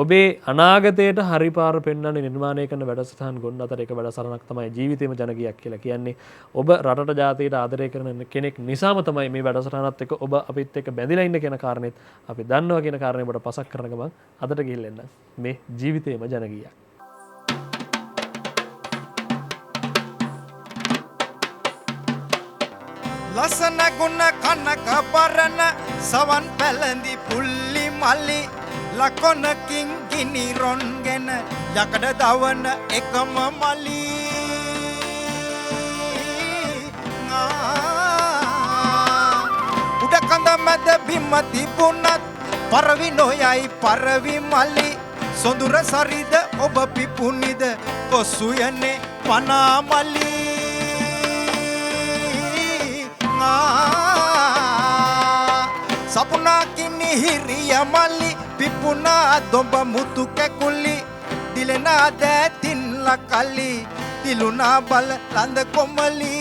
ඔබේ අනාගතයට හරි පාර පෙන්වන්න නිර්මාණය කරන වැඩසටහන් ගොන්න අතර එක වැඩසටහනක් තමයි ජීවිතේම ජනගීයක් කියලා කියන්නේ. ඔබ රටට ජාතියට ආදරය කරන කෙනෙක් නිසාම තමයි මේ වැඩසටහනත් එක්ක ඔබ අපිත් එක්ක බැඳිලා ඉන්න කියන කාරණේත් අපි දන්නවා කියන කාරණේ ඔබට පසක් කරන ගමන් අදට ගිහිල්ලා එන්න මේ ජීවිතේම ජනගීයක්. ලසන ගුණ කනක පරණ සවන් පැලඳි පුල්ලි මල්ලි ලකොනකින් ගිනි රොන්ගෙන යකඩ දවන එකම මලි උඩ කඳ මැද බිම තිබුණත් පරවි නොයයි පරවි මලි සොඳුර සරිද ඔබ පිපුනිද කොසුයනේ පනා මලි සපුනා කිනි හිරිය මල්ලි පිපුනා දොඹ මුතු කැකුලි දිලනා දෑතින් ලකලි දිලුනා බල ලඳ කොමලි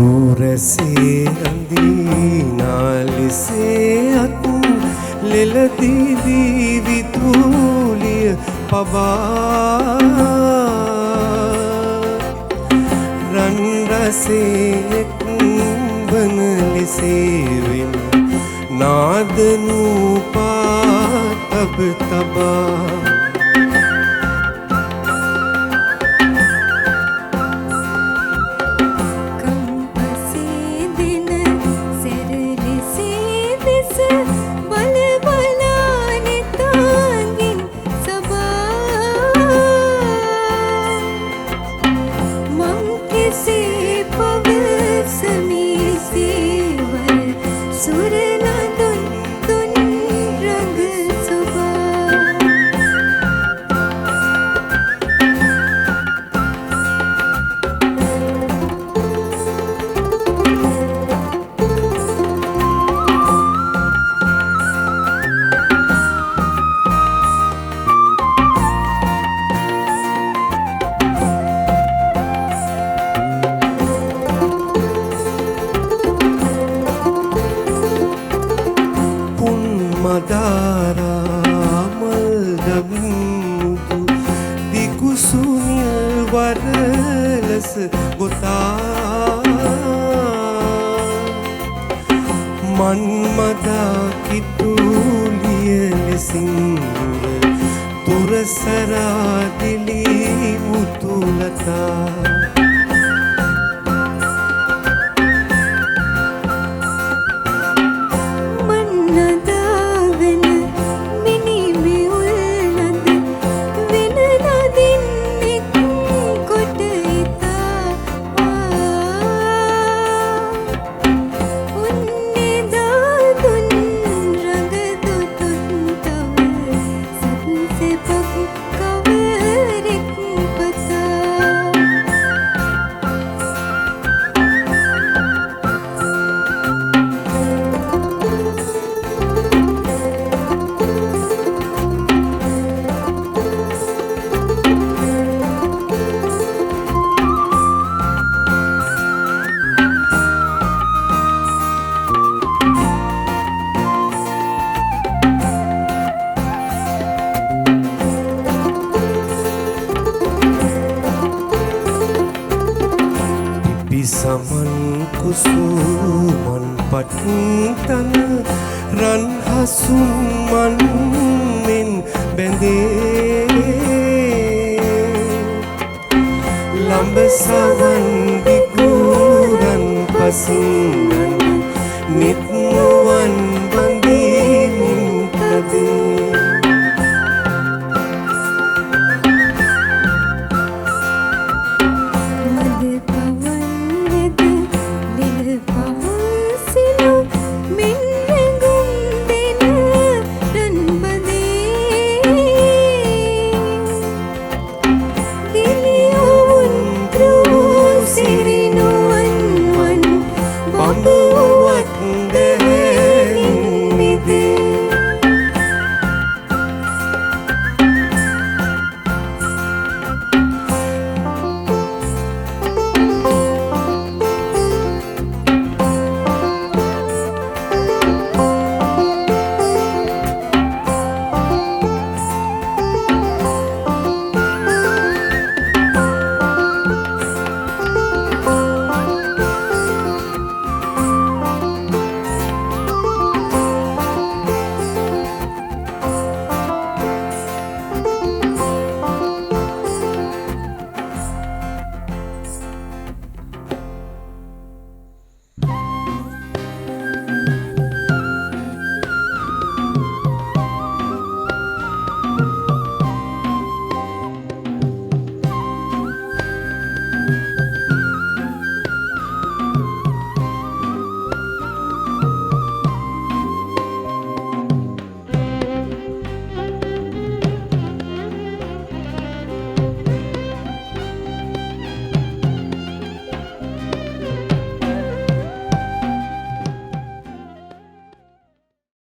නූරසේ අඳීනාලිසේ අත් ලෙලදීදී විතුලිය පබා රන්රසේක් වන ලෙසේවෙන නාදනූපා තබ තබා සවන් දිගුරන් පසින්